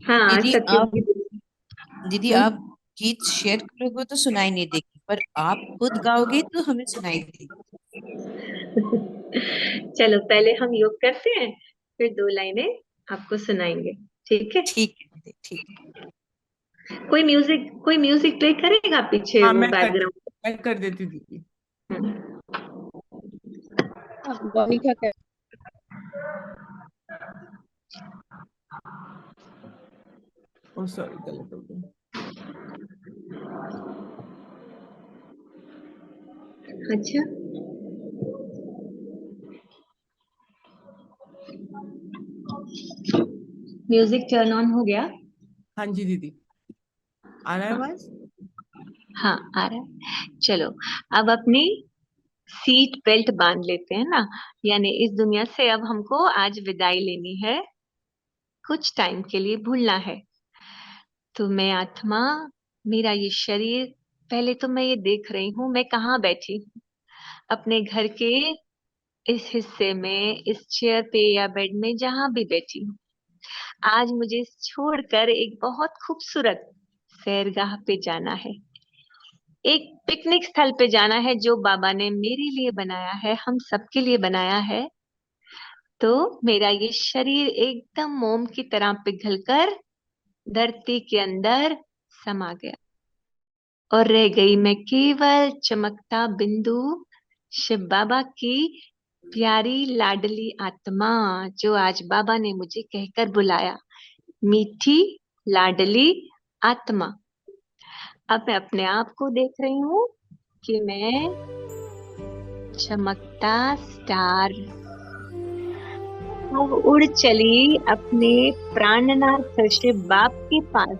हाँ दीदी आप सतयुगी दुनिया। दीदी आप गीत शेयर करोगे तो सुनाई नहीं देगी, पर आप खुद गाओगे तो हमें सुनाई देगी। चलो पहले हम योग करते हैं, फिर 2 लाइनें आपको सुनाएंगे। ठीक है। ठीक है दीदी, ठीक है। कोई म्यूजिक प्ले करेगा पीछे, हाँ, वो मैं बैकग्राउंड। कर देती हूँ दीदी। मोनिका कह ओ सॉरी, गलत हो गया। अच्छा, म्यूजिक टर्न ऑन हो गया। हाँ जी दीदी, आ रहा है आवाज? हाँ आ रहा है। चलो अब अपनी सीट बेल्ट बांध लेते हैं ना, यानी इस दुनिया से अब हमको आज विदाई लेनी है, कुछ टाइम के लिए भूलना है। तो मैं आत्मा, मेरा ये शरीर, पहले तो मैं ये देख रही हूँ मैं कहाँ बैठी हूँ, अपने घर के इस हिस्से में, इस चेयर पे या बेड में, जहां भी बैठी हूँ, आज मुझे छोड़कर एक बहुत खूबसूरत सैरगाह पे जाना है, एक पिकनिक स्थल पे जाना है जो बाबा ने मेरे लिए बनाया है, हम सबके लिए बनाया है। तो मेरा ये शरीर एकदम मोम की तरह पिघलकर धरती के अंदर समा गया और रह गई मैं केवल चमकता बिंदु, शिव बाबा की प्यारी लाडली आत्मा, जो आज बाबा ने मुझे कहकर बुलाया, मीठी लाडली आत्मा। अब मैं अपने आप को देख रही हूँ कि मैं चमकता स्टार अब उड़ चली अपने प्राणनाथ शिव बाप के पास,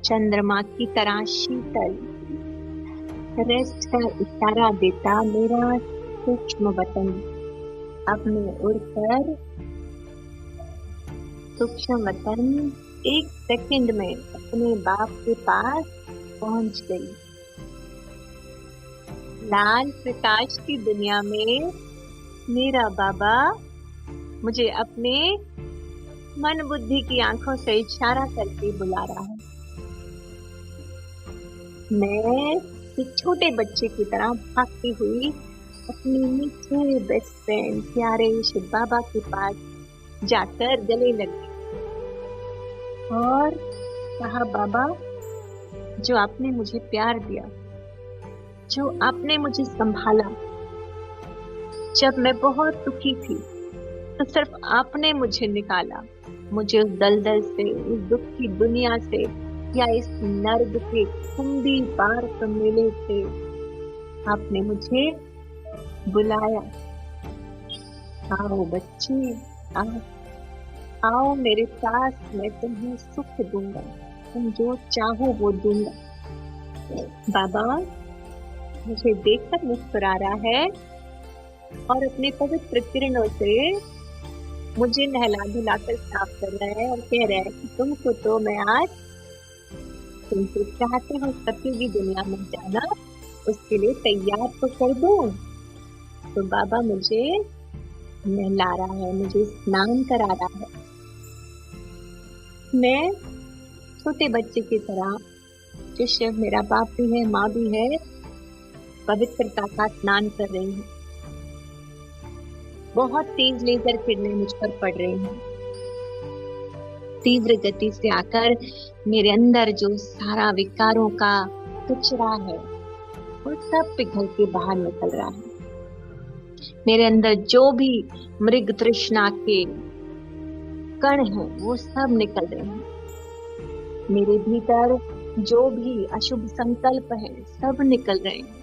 चंद्रमा की तरह शीतल, रेस्ट का इशारा देता मेरा सूक्ष्म वतन। अब मैं उड़कर सूक्ष्म वतन 1 सेकंड में अपने बाप के पास पहुंच गई। लाल प्रकाश की दुनिया में मेरा बाबा मुझे अपने मन बुद्धि की आंखों से इशारा करके बुला रहा है। मैं एक छोटे बच्चे की तरह भागती हुई अपने मीठे बेस्ट फ्रेंड प्यारे शिव बाबा के पास जाकर गले लगी और कहा, बाबा, जो आपने मुझे प्यार दिया, जो आपने मुझे संभाला, जब मैं बहुत दुखी थी तो सिर्फ आपने मुझे निकाला, मुझे उस दलदल से, उस दुख की दुनिया से, या इस नर्क के कुंभी पार मेले से आपने मुझे बुलाया। आओ बच्चे, आओ, आओ मेरे पास, मैं तुम्हें सुख दूंगा, तुम जो चाहो वो दूंगा। बाबा मुझे देखकर मुस्कुरा रहा है और अपने पवित्र किरणों से मुझे नहला धुलाकर साफ कर रहा है और कह रहा है कि तुमको तो मैं आज, तुम तो चाहते हो सत्युगी दुनिया में जाना, उसके लिए तैयार तो कर दूं। तो बाबा मुझे नहला रहा है, मुझे स्नान करा रहा है। मैं छोटे बच्चे की तरह, जो शिव मेरा बाप भी है, माँ भी है, पवित्रता का स्नान कर रही हूँ। बहुत तेज लेजर किरणें मुझ पर पड़ रही हैं, तीव्र गति से आकर मेरे अंदर जो सारा विकारों का कचरा है वो सब पिघल के बाहर निकल रहा है। मेरे अंदर जो भी मृग तृष्णा के कण हैं वो सब निकल रहे हैं। मेरे भीतर जो भी अशुभ संकल्प है सब निकल रहे हैं।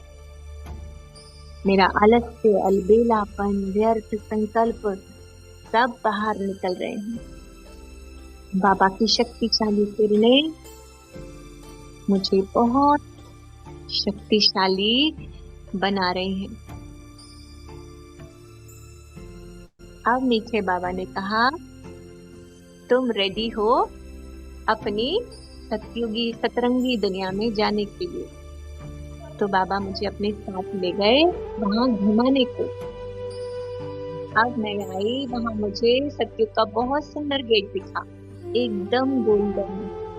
मेरा आलस्य, अलबेलापन, व्यर्थ संकल्प सब बाहर निकल रहे हैं। बाबा की शक्तिशाली किरणें मुझे बहुत शक्तिशाली बना रही हैं। अब मीठे बाबा ने कहा, तुम रेडी हो अपनी सतयुगी सतरंगी दुनिया में जाने के लिए। तो बाबा मुझे अपने साथ ले गए वहां घुमाने को। अब मैं आई, वहां मुझे सतयुग का बहुत सुंदर गेट दिखा, एकदम गोल्डन,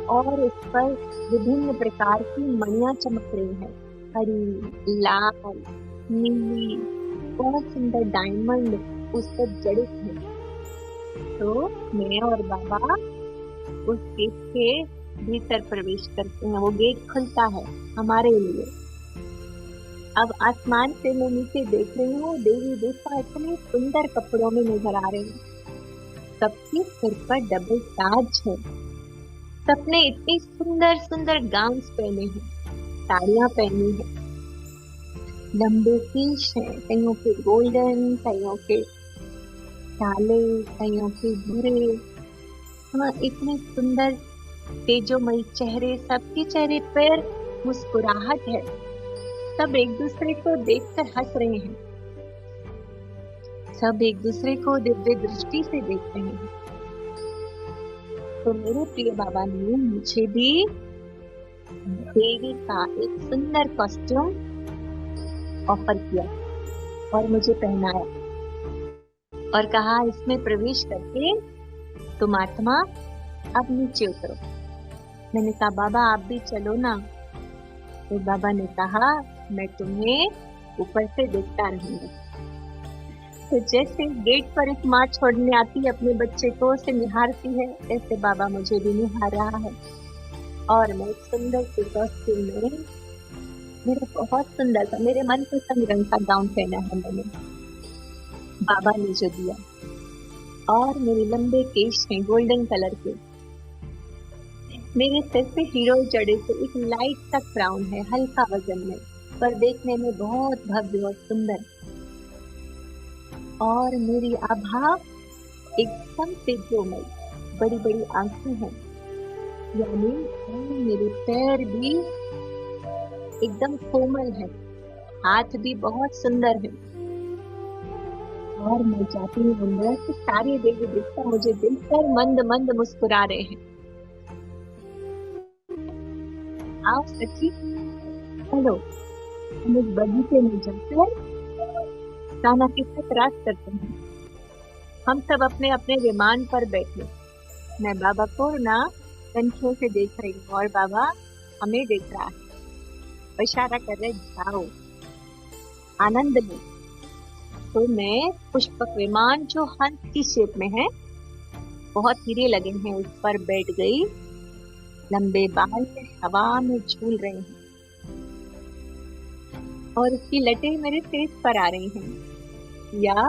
और उस पर विभिन्न प्रकार की मणियां चमक रही हैं, हरी, लाल, नीली, बहुत सुंदर डायमंड उस पर जड़ित हैं। तो मैं और बाबा उस गेट के भीतर प्रवेश करते हैं। वो गेट खुलता है हमारे लिए। अब आसमान से मैं नीचे देख रही हूँ, देवी देवता इतने सुंदर कपड़ों में नजर आ रहे हैं। सबके सिर पर डबल ताज है, सबने इतनी सुंदर सुंदर गाउन्स पहने हैं, साड़ियां पहनी हैं, लंबे केश हैं, कईयों के गोल्डन, कईयों के काले, कईयों के भूरे। हाँ, इतने सुंदर तेजोमयी चेहरे, सबके चेहरे पर मुस्कुराहट है, सब एक दूसरे को देखकर हंस रहे हैं, सब एक दूसरे को दिव्य दृष्टि से देख रहे हैं। तो मेरे प्रिय बाबा ने मुझे भी देवी का एक सुंदर कॉस्ट्यूम ऑफर किया। और मुझे पहनाया और कहा इसमें प्रवेश करके तुम आत्मा अब नीचे उतरो। मैंने कहा बाबा आप भी चलो ना। तो बाबा ने कहा मैं तुम्हें ऊपर से देखता रहूंगा। तो जैसे गेट पर एक माँ छोड़ने आती है अपने बच्चे को, उसे निहारती है, ऐसे बाबा मुझे भी निहार रहा है। और मैं एक सुंदर सी कॉस्ट्यूम में, मेरा बहुत सुंदर था, मेरे मनपसंद रंग का गाउन पहना है मैंने, बाबा ने जो दिया। और मेरे लंबे केश हैं गोल्डन कलर के, मेरे सिर पे हीरो जड़े से एक लाइट सा क्राउन है, हल्का वजन में, पर देखने में बहुत भव्य और सुंदर। और मेरी आभा एकदम तेजोमय, बड़ी बड़ी आंखें हैं, यानी मेरे पैर भी एकदम कोमल है, हाथ भी बहुत सुंदर है। और मैं जाती हूँ अंदर तो सारे देवी देवता मुझे देखकर मंद मंद मुस्कुरा रहे हैं। आओ सखी, चलो हम इस बगीचे में जाकर कान्हा के साथ रात करते हैं। हम सब अपने अपने विमान पर बैठे, मैं बाबा को ना कंठों से देख रही हूँ और बाबा हमें देख रहा है, इशारा कर रहे जाओ आनंद लो। तो मैं पुष्पक विमान जो हंस की शेप में है, बहुत हीरे लगे हैं, उस पर बैठ गई। लंबे बाल हवा में झूल रहे हैं और उसकी लटें मेरे फेस पर आ रही हैं। या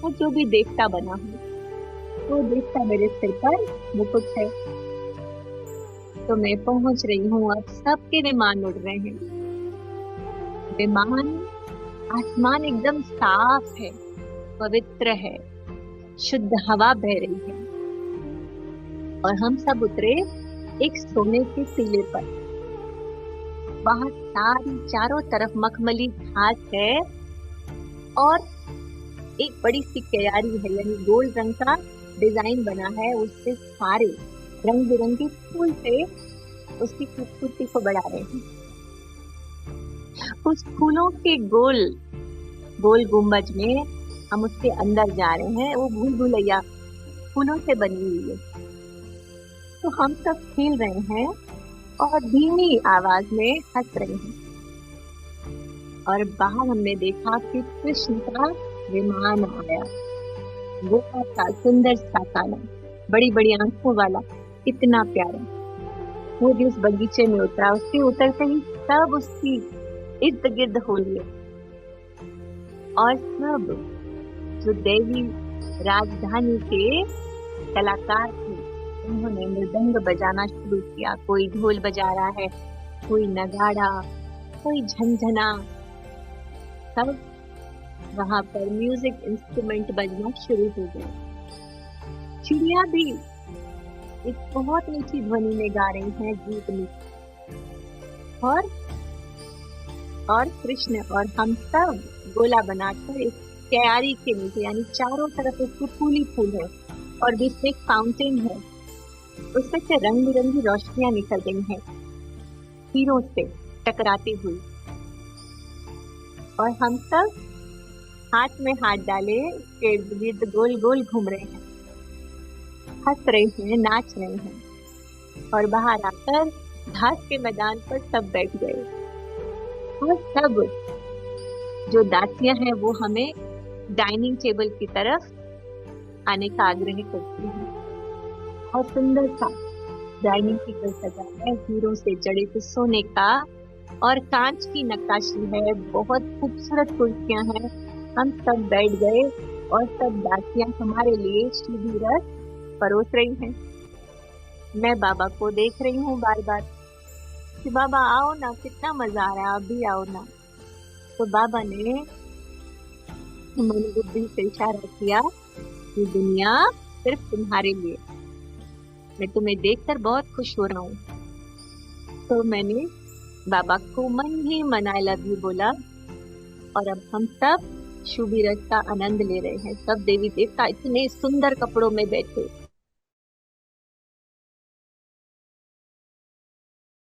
वो जो भी देवता बना हो, वो देवता मेरे सिर पर मुकुट है। तो मैं पहुंच रही हूँ, अब सबके विमान उड़ रहे हैं। विमान, आसमान एकदम साफ है, पवित्र है, शुद्ध हवा बह रही है। और हम सब उतरे एक सोने के टीले पर। वहां सारी चारों तरफ मखमली घास है और एक बड़ी सी क्यारी है, यानी गोल्ड रंग का डिजाइन बना है, उससे सारे रंग बिरंगे फूल से उसकी खूबसूरती को बढ़ा रहे हैं। उस फूलों के गोल गोल गुंबज में हम उसके अंदर जा रहे हैं। वो भूल भुलैया फूलों से बनी हुई है। तो हम सब खेल रहे हैं और धीमी आवाज में हंस रहे हैं। और बाहर हमने देखा कि कृष्ण का विमान आया, वो था सुंदर सा काला, बड़ी बड़ी आंखों वाला, इतना प्यारा। वो भी उस बगीचे में उतरा। उसके उतरते ही सब उसकी इर्द गिर्द हो लिए और सब जो देवी राजधानी के कलाकार थे, उन्होंने मृदंग बजाना शुरू किया। कोई ढोल बजा रहा है, कोई नगाड़ा, कोई झंझना, सब वहां पर म्यूजिक इंस्ट्रूमेंट बजना शुरू हो गए। चिड़िया भी एक बहुत मीठी ध्वनि में गा रही हैं गीत में। और कृष्ण और हम सब गोला बनाकर एक क्यारी के नीचे, यानी चारों तरफ उसके फूल ही फूल है और बीच में एक फाउंटेन है, उसमें से रंग बिरंगी रोशनियां निकल रही हैं तीरों से टकराती हुई। और हम सब हाथ में हाथ डाले के गिर्द गोल गोल घूम रहे हैं, हंस रहे हैं, नाच रहे हैं। और बाहर आकर घास के मैदान पर सब बैठ गए और सब जो दासियां हैं वो हमें डाइनिंग टेबल की तरफ आने का आग्रह करती हैं। और सुंदर सा डाइनिंग टेबल सजा है, हीरों से जड़े हुए सोने का और कांच की नक्काशी है, बहुत खूबसूरत कुर्सियां हैं। हम सब बैठ गए और सब दासियां हमारे लिए सीधी रस परोस रही हैं। मैं बाबा को देख रही हूँ बार बार कि बाबा आओ ना, कितना मजा आ रहा है, आप भी आओ ना। तो बाबा ने मन बुद्धि से इशारा किया कि दुनिया सिर्फ तुम्हारे लिए, मैं तुम्हें देखकर बहुत खुश हो रहा हूँ। तो मैंने बाबा को मन ही मन आई लव यू बोला। और अब हम सब शुभ रस का आनंद ले रहे हैं। सब देवी देवता इतने सुंदर कपड़ों में बैठे,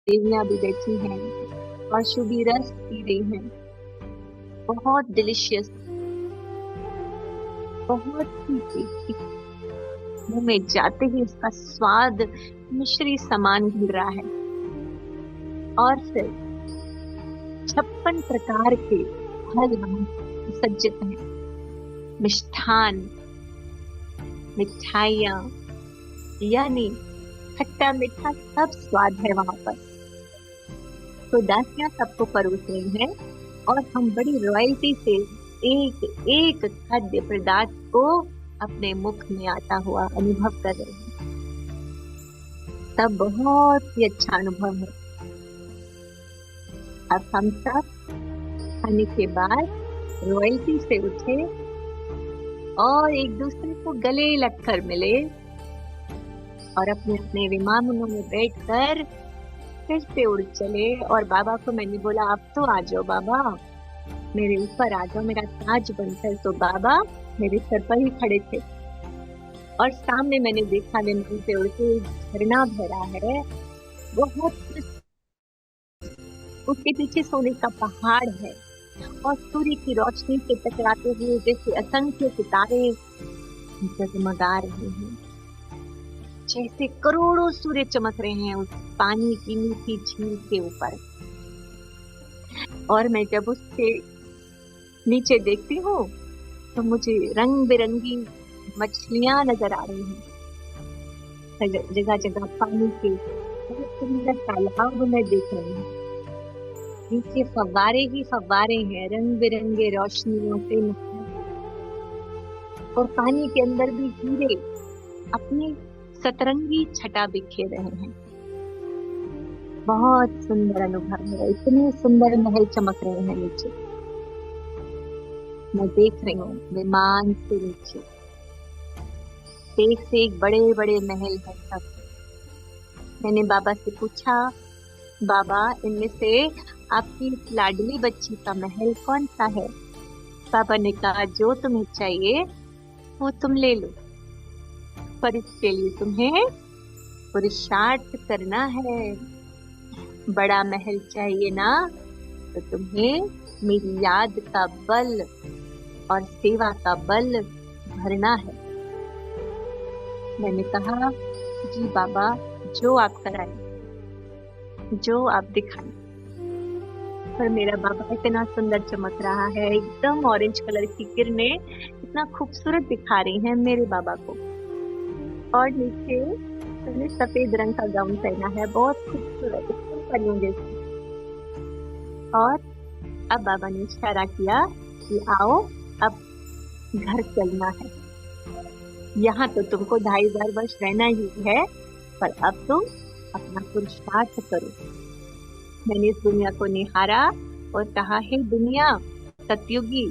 देवियां भी बैठी हैं और शुभ रस पी रही हैं, बहुत डिलिशियस बहुत ही टेस्टी, मुंह में जाते ही उसका स्वाद मिश्री समान घुल रहा है। और फिर 56 प्रकार के फल वहां सुसज्जित हैं, मिष्ठान, मिठाइयाँ, यानी खट्टा मीठा सब स्वाद है वहां पर। तो दासियां सबको परोस रही हैं और हम बड़ी रॉयल्टी से एक एक खाद्य पदार्थ को अपने मुख में आता हुआ अनुभव कर रहे हैं। तब बहुत ही अच्छा अनुभव है। अब हम सब खाने के बाद रॉयल्टी से उठे और एक दूसरे को गले लगकर मिले और अपने अपने विमानों में बैठकर फिर से उड़ चले। और बाबा को मैंने बोला, अब तो आ जाओ बाबा, मेरे ऊपर आ जाओ, मेरा ताज बनकर। तो बाबा मेरे सर पर ही खड़े थे और सामने मैंने देखा विमान से उड़ते झरना बह रहा है, बहुत, उसके पीछे सोने का पहाड़ है और सूर्य की रोशनी से टकराते हुए जैसे असंख्य सितारे जगमगा रहे हैं, जैसे करोड़ों सूर्य चमक रहे हैं उस पानी की मीठी झील के ऊपर। और मैं जब उसके नीचे देखती हूँ तो मुझे रंग बिरंगी मछलियां नजर आ रही हैं, जगह जगह पानी के बहुत सुंदर तालाब मैं देख रही हूँ, नीचे फव्वारे ही फव्वारे हैं रंग बिरंगे रोशनियों से, और पानी के अंदर भी हीरे अपनी सतरंगी छटा बिखेर रहे हैं। बहुत सुंदर अनुभव है, इतने सुंदर महल चमक रहे हैं नीचे। मैं देख रही हूँ विमान से नीचे एक से एक बड़े बड़े महल है सब। मैंने बाबा से पूछा, बाबा इनमें से आपकी इस लाडली बच्ची का महल कौन सा है? पापा ने कहा, जो तुम्हें चाहिए वो तुम ले लो, पर इसके लिए तुम्हें पुरुषार्थ करना है। बड़ा महल चाहिए ना, तो तुम्हें मेरी याद का बल और सेवा का बल भरना है। मैंने कहा, जी बाबा, जो आप कराएं, जो आप दिखाएं। पर मेरा बाबा इतना सुंदर चमक रहा है, एकदम ऑरेंज कलर की किरणें इतना खूबसूरत दिखा रही हैं मेरे बाबा को। और नीचे मैंने सफेद रंग का गाउन पहना है, बहुत खूबसूरत, परियों जैसी। और अब बाबा ने इशारा किया कि आओ अब घर चलना है, यहाँ तो तुमको 2500 वर्ष रहना ही है, पर अब तुम अपना पुरुषार्थ करो। मैंने इस दुनिया को निहारा और कहा, हे दुनिया सतयुगी,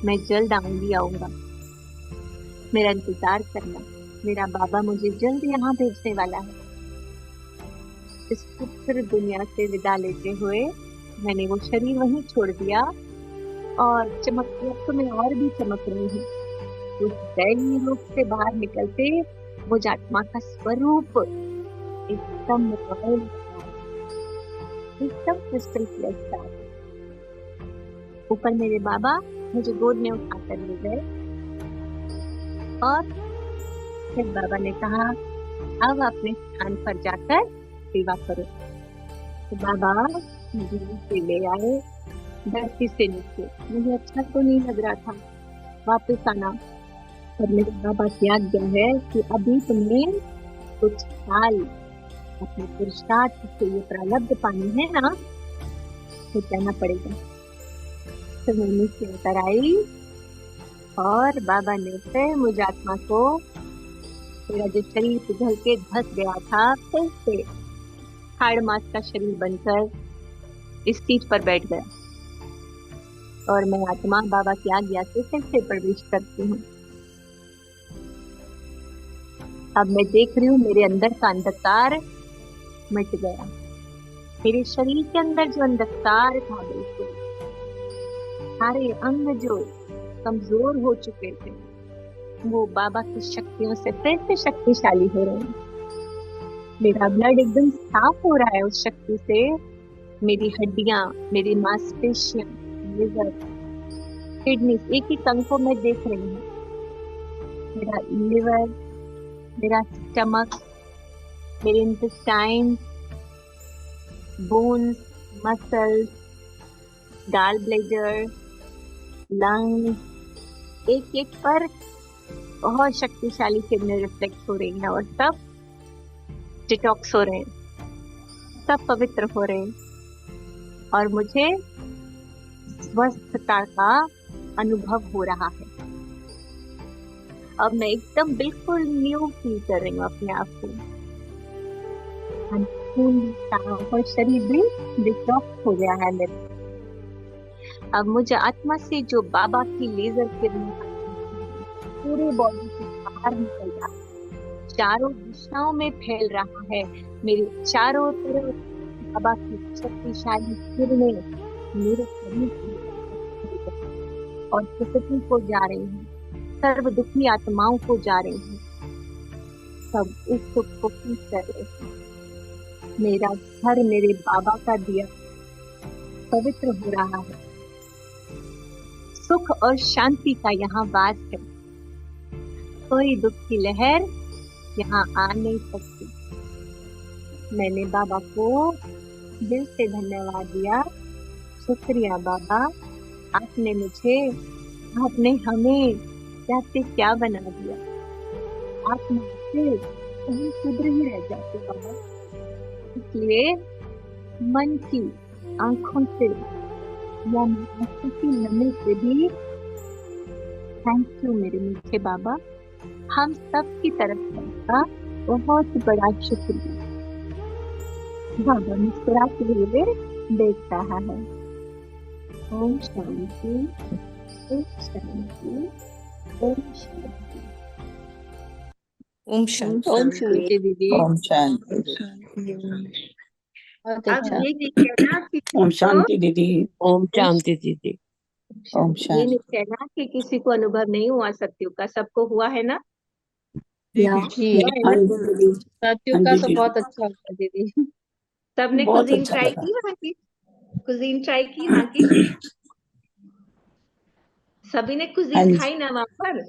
मैं जल्द आऊंगा, मेरा इंतजार करना, मेरा बाबा मुझे जल्द यहाँ भेजने वाला है। इस खूबसूरत दुनिया से विदा लेते हुए मैंने वो शरीर वहीं छोड़ दिया और चमकती, अब तो मैं और भी चमक रही हूँ। उस दैवी रूप से बाहर निकलते मुझ आत्मा का स्वरूप एकदम रॉयल, एकदम क्रिस्टल क्लियर था। ऊपर मेरे बाबा मुझे गोद में उठाकर ले गए और फिर बाबा ने कहा, अब अपने स्थान पर जाकर सेवा करो। तो बाबा मुझे नीचे ले आए, धरती से नीचे। मुझे अच्छा तो नहीं लग रहा था वापस आना, पर मेरे बाबा की आज्ञा है कि अभी तुम्हें कुछ साल अपने पुरुषार्थ से ये प्रारब्ध पानी है ना, तो जाना पड़ेगा। तो मैं नीचे उतर आई और बाबा ने फिर मुझ आत्मा को, मेरा जो शरीर पिघल के धस गया था, फिर से हाड़ मास का शरीर बनकर इस सीट पर बैठ गया और मैं आत्मा बाबा की आज्ञा से फिर से प्रवेश करती हूँ। अब मैं देख रही हूँ मेरे अंदर का अंधकार मिट गया। मेरे शरीर के अंदर जो अंधकार था, बिल्कुल सारे अंग जो कमजोर हो चुके थे, वो बाबा की शक्तियों से फिर से शक्तिशाली हो रहे हैं। मेरा ब्लड एकदम साफ हो रहा है उस शक्ति से। मेरी हड्डियां, मेरी मांसपेशियां, लिवर, किडनी, एक एक अंग को मैं देख रही हूँ मेरा लिवर, मेरा स्टमक, मेरे intestine, bones, muscles, gall bladder, lung, एक एक पर बहुत शक्तिशाली किरणें रिफ्लेक्ट हो रही हैं और सब डिटॉक्स हो रहे हैं, सब पवित्र हो रहे हैं और मुझे स्वस्थता का अनुभव हो रहा है। अब मैं एकदम बिल्कुल न्यू फील कर रही हूँ अपने आप को। खून भी साफ और शरीर भी डिटॉक्स हो गया है मेरा। अब मुझे आत्मा से जो बाबा की लेजर किरणें पूरे बॉडी से बाहर निकल रहा है, चारों दिशाओं में फैल रहा है। मेरे चारों तरफ बाबा की शक्तिशाली किरणें मेरे शरीर और प्रकृति को जा रही हैं, सर्व दुखी आत्माओं को जा रही हैं, सब इस सुख को फील कर रहे हैं। मेरा घर मेरे बाबा का दिया पवित्र हो रहा है। सुख और शांति का यहाँ वास है। कोई दुख की लहर यहाँ आ नहीं सकती। मैंने बाबा को दिल से धन्यवाद दिया। शुक्रिया बाबा, आपने हमें क्या से क्या बना दिया। आप मुझसे कहीं शुद्र ही रह जाते बाबा। इसलिए मन की आंखों से या आंखों की नमी से भी थैंक यू मेरे मीठे बाबा। हम सब की तरफ से आपका बहुत बड़ा शुक्रिया। बाबा मुस्कुराते हुए देख रहा है। ओम शांति, ओम शांति, ओम शांति। ओम शांति। ओम शांति दीदी। ओम शांति। बहुत अब अच्छा। ये नहीं कहना कि ओम शांति दीदी। ओम शांति दीदी। ओम ये शांति। नहीं कहना कि किसी को अनुभव नहीं हुआ सत्युग का। सबको हुआ है ना? जी या दीदी। जी, हुआ है हाँ ना? जी दीदी। सत्युग हाँ का जी तो दीदी, बहुत अच्छा होता है दीदी। सबने बहुत कुजीन अच्छा ट्राई लगा। की वहाँ की? कुजीन ट्राई की वहाँ की? सभी ने हाँ कुजीन जी, खाई ना वहाँ पर?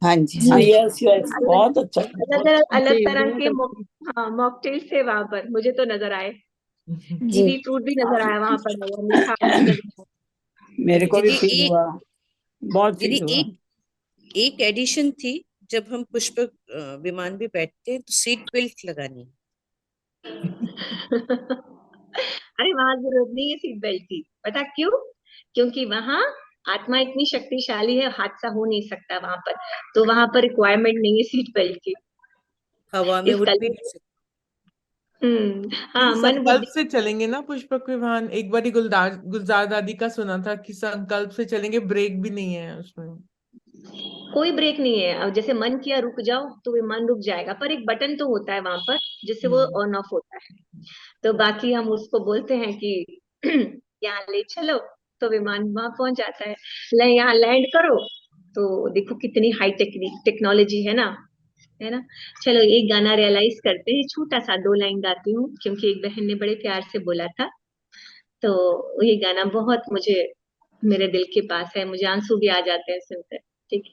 हाँ जी, हाँ यस यस, अलग बहुत अच्छा लगा। अलग अलग अलग जी, तरह बहुत के अच्छा। हाँ मॉकटेल थे वहाँ पर, मुझे तो नजर आए। जी कीवी फ्रूट भी नजर आया वहाँ पर, और मीठा आम भी नजर आया। मेरे को भी दीदी फील हुआ, बहुत दीदी फील हुआ। एक एडिशन थी, जब हम पुष्पक विमान में बैठते हैं तो सीट बेल्ट लगानी है। अरे वहां जरूरत नहीं है सीट बेल्ट की। पता क्यों? क्योंकि वहां आत्मा इतनी शक्तिशाली है, हादसा हो नहीं सकता वहां पर। तो वहां पर रिक्वायरमेंट नहीं है सीट बेल्ट की। हवा में इस उड़ भी कल नहीं सकते। हाँ, लेकिन मन संकल्प बुद्धि। से चलेंगे ना पुष्पक विमान। एक बारी गुलजार दादी का सुना था कि संकल्प से चलेंगे, ब्रेक भी नहीं है उसमें। कोई ब्रेक नहीं है। अब जैसे मन किया रुक जाओ तो विमान रुक जाएगा, पर एक बटन तो होता है वहां पर जिससे वो ऑन ऑफ होता है। तो बाकी हम उसको बोलते हैं कि यहाँ ले चलो, तो विमान वहां पहुंच जाता है। यहाँ लैंड करो, तो देखो कितनी हाई टेक्नोलॉजी है ना। चलो एक गाना रियलाइज करते हैं, छोटा सा 2 लाइन गाती हूँ, क्योंकि एक बहन ने बड़े प्यार से बोला था। तो ये गाना बहुत मुझे मेरे दिल के पास है, मुझे आंसू भी आ जाते हैं सुनकर। ठीक है,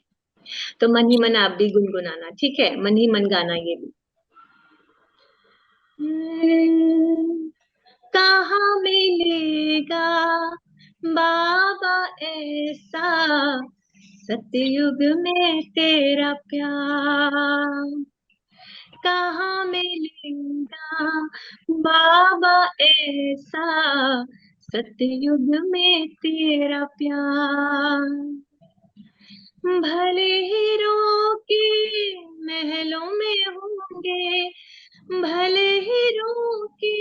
तो मन ही मन आप भी गुनगुनाना। ठीक है, मन ही मन गाना ये भी। कहाँ मिलेगा बाबा ऐसा, सतयुग में तेरा प्यार। कहाँ मिलेगा बाबा ऐसा, सतयुग में तेरा प्यार। भले हीरो के महलों में होंगे, भले हीरो के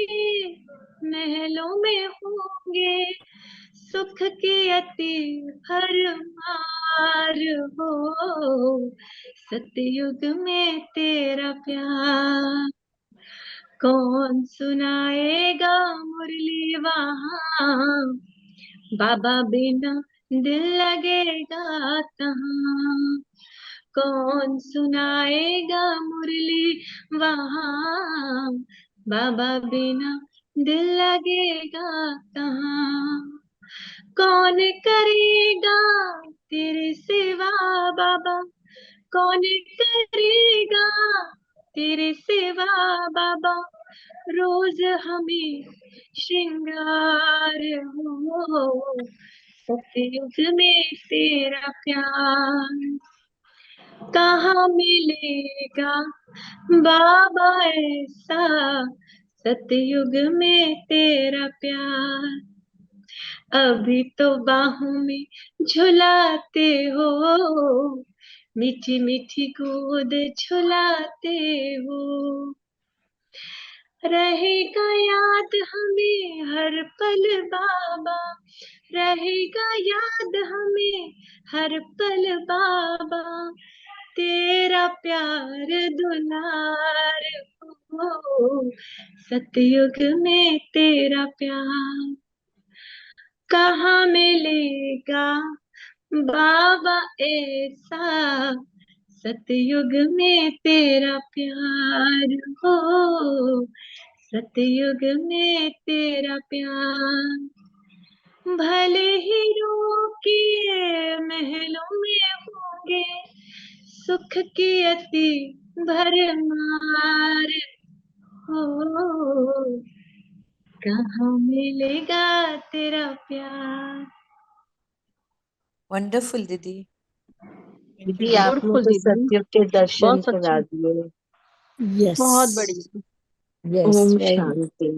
महलों में होंगे, सुख के अति भरमार हो, सतयुग में तेरा प्यार। कौन सुनाएगा मुरली वहाँ, बाबा बिना दिल लगेगा कहाँ। कौन सुनाएगा मुरली वहाँ, बाबा बिना दिल लगेगा कहाँ। कौन करेगा तेरे सिवा बाबा, कौन करेगा तेरे सिवा बाबा, रोज हमें श्रृंगार हो, सतयुग में तेरा प्यार कहाँ मिलेगा बाबा ऐसा, सतयुग में तेरा प्यार। अभी तो बाहों में झुलाते हो, मीठी मीठी गोद झुलाते हो, रहेगा याद हमें हर पल बाबा, रहेगा याद हमें हर पल बाबा, तेरा प्यार दुलार हो, सतयुग में तेरा प्यार कहाँ मिलेगा बाबा ऐसा, सतयुग में तेरा प्यार हो, सतयुग में तेरा प्यार। भले ही रोके महलों में होंगे सुख की अति भरमार हो, कहाँ मिलेगा तेरा प्यार। वंडरफुल दीदी। दीदी आपने ब्यूटीफुल तो दीदी, सतयुग के दर्शन बहुत करा अच्छी, दिए। यस बहुत बढ़िया। Yes Om very Shanti.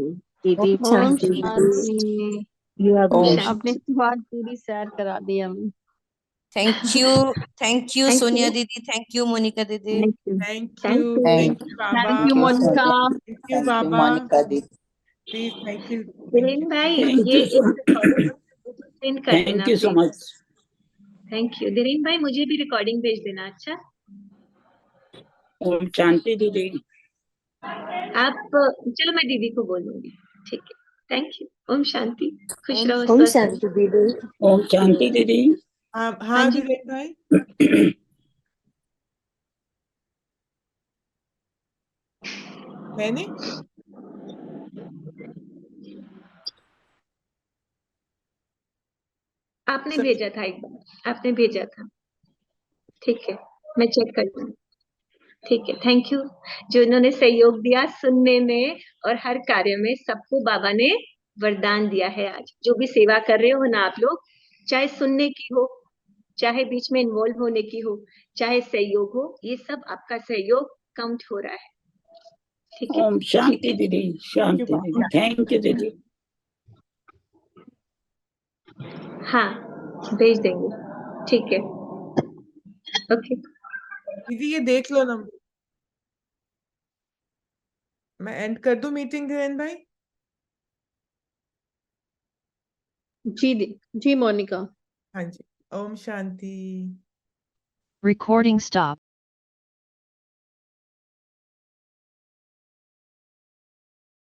दीदी Om Shanti Shanti. You are Om blessed. आपने बात पूरी सैर करा दी हमें। Thank you Thank Sonia you, दीदी, थैंक यू मोनिका दीदी। thank you, thank thank you, you, thank thank you बाबा, thank you Monica. Thank you you बाबा, मोनिका दी। प्लीज थैंक यू, धीरेन भाई। थैंक ये यू एक रिकॉर्डिंग सेंड कर थैंक देना you so please. Much. Thank you Dhiren भाई, मुझे भी रिकॉर्डिंग भेज देना। अच्छा, ओम शांति दीदी। आप चलो मैं दीदी को बोलूंगी। ठीक है, थैंक यू। ओम शांति, खुश ओम रहो, ओम स्वस्थ रहो। शांति दीदी। ओम शांति दीदी। हाँ हाँ हाँ जी, धीरेन भाई, मैंने आपने सब भेजा था, एक बार आपने भेजा था। ठीक है, मैं चेक कर लूंगी। ठीक है, थैंक यू। जो इन्होंने सहयोग दिया सुनने में और हर कार्य में, सबको बाबा ने वरदान दिया है। आज जो भी सेवा कर रहे हो ना आप लोग, चाहे सुनने की हो, चाहे बीच में इन्वॉल्व होने की हो, चाहे सहयोग हो, ये सब आपका सहयोग काउंट हो रहा है। ठीक है, ओम शांति दीदी। थैंक यू शांति दीदी। बाबा। थैंक यू दीदी। हाँ भेज देंगे। ठीक है, ओके। दीदी ये देख लो ना, मैं एंड कर दूं मीटिंग धीरेन भाई? जी मोनिका। हाँ जी, ओम शांति। Recording stop.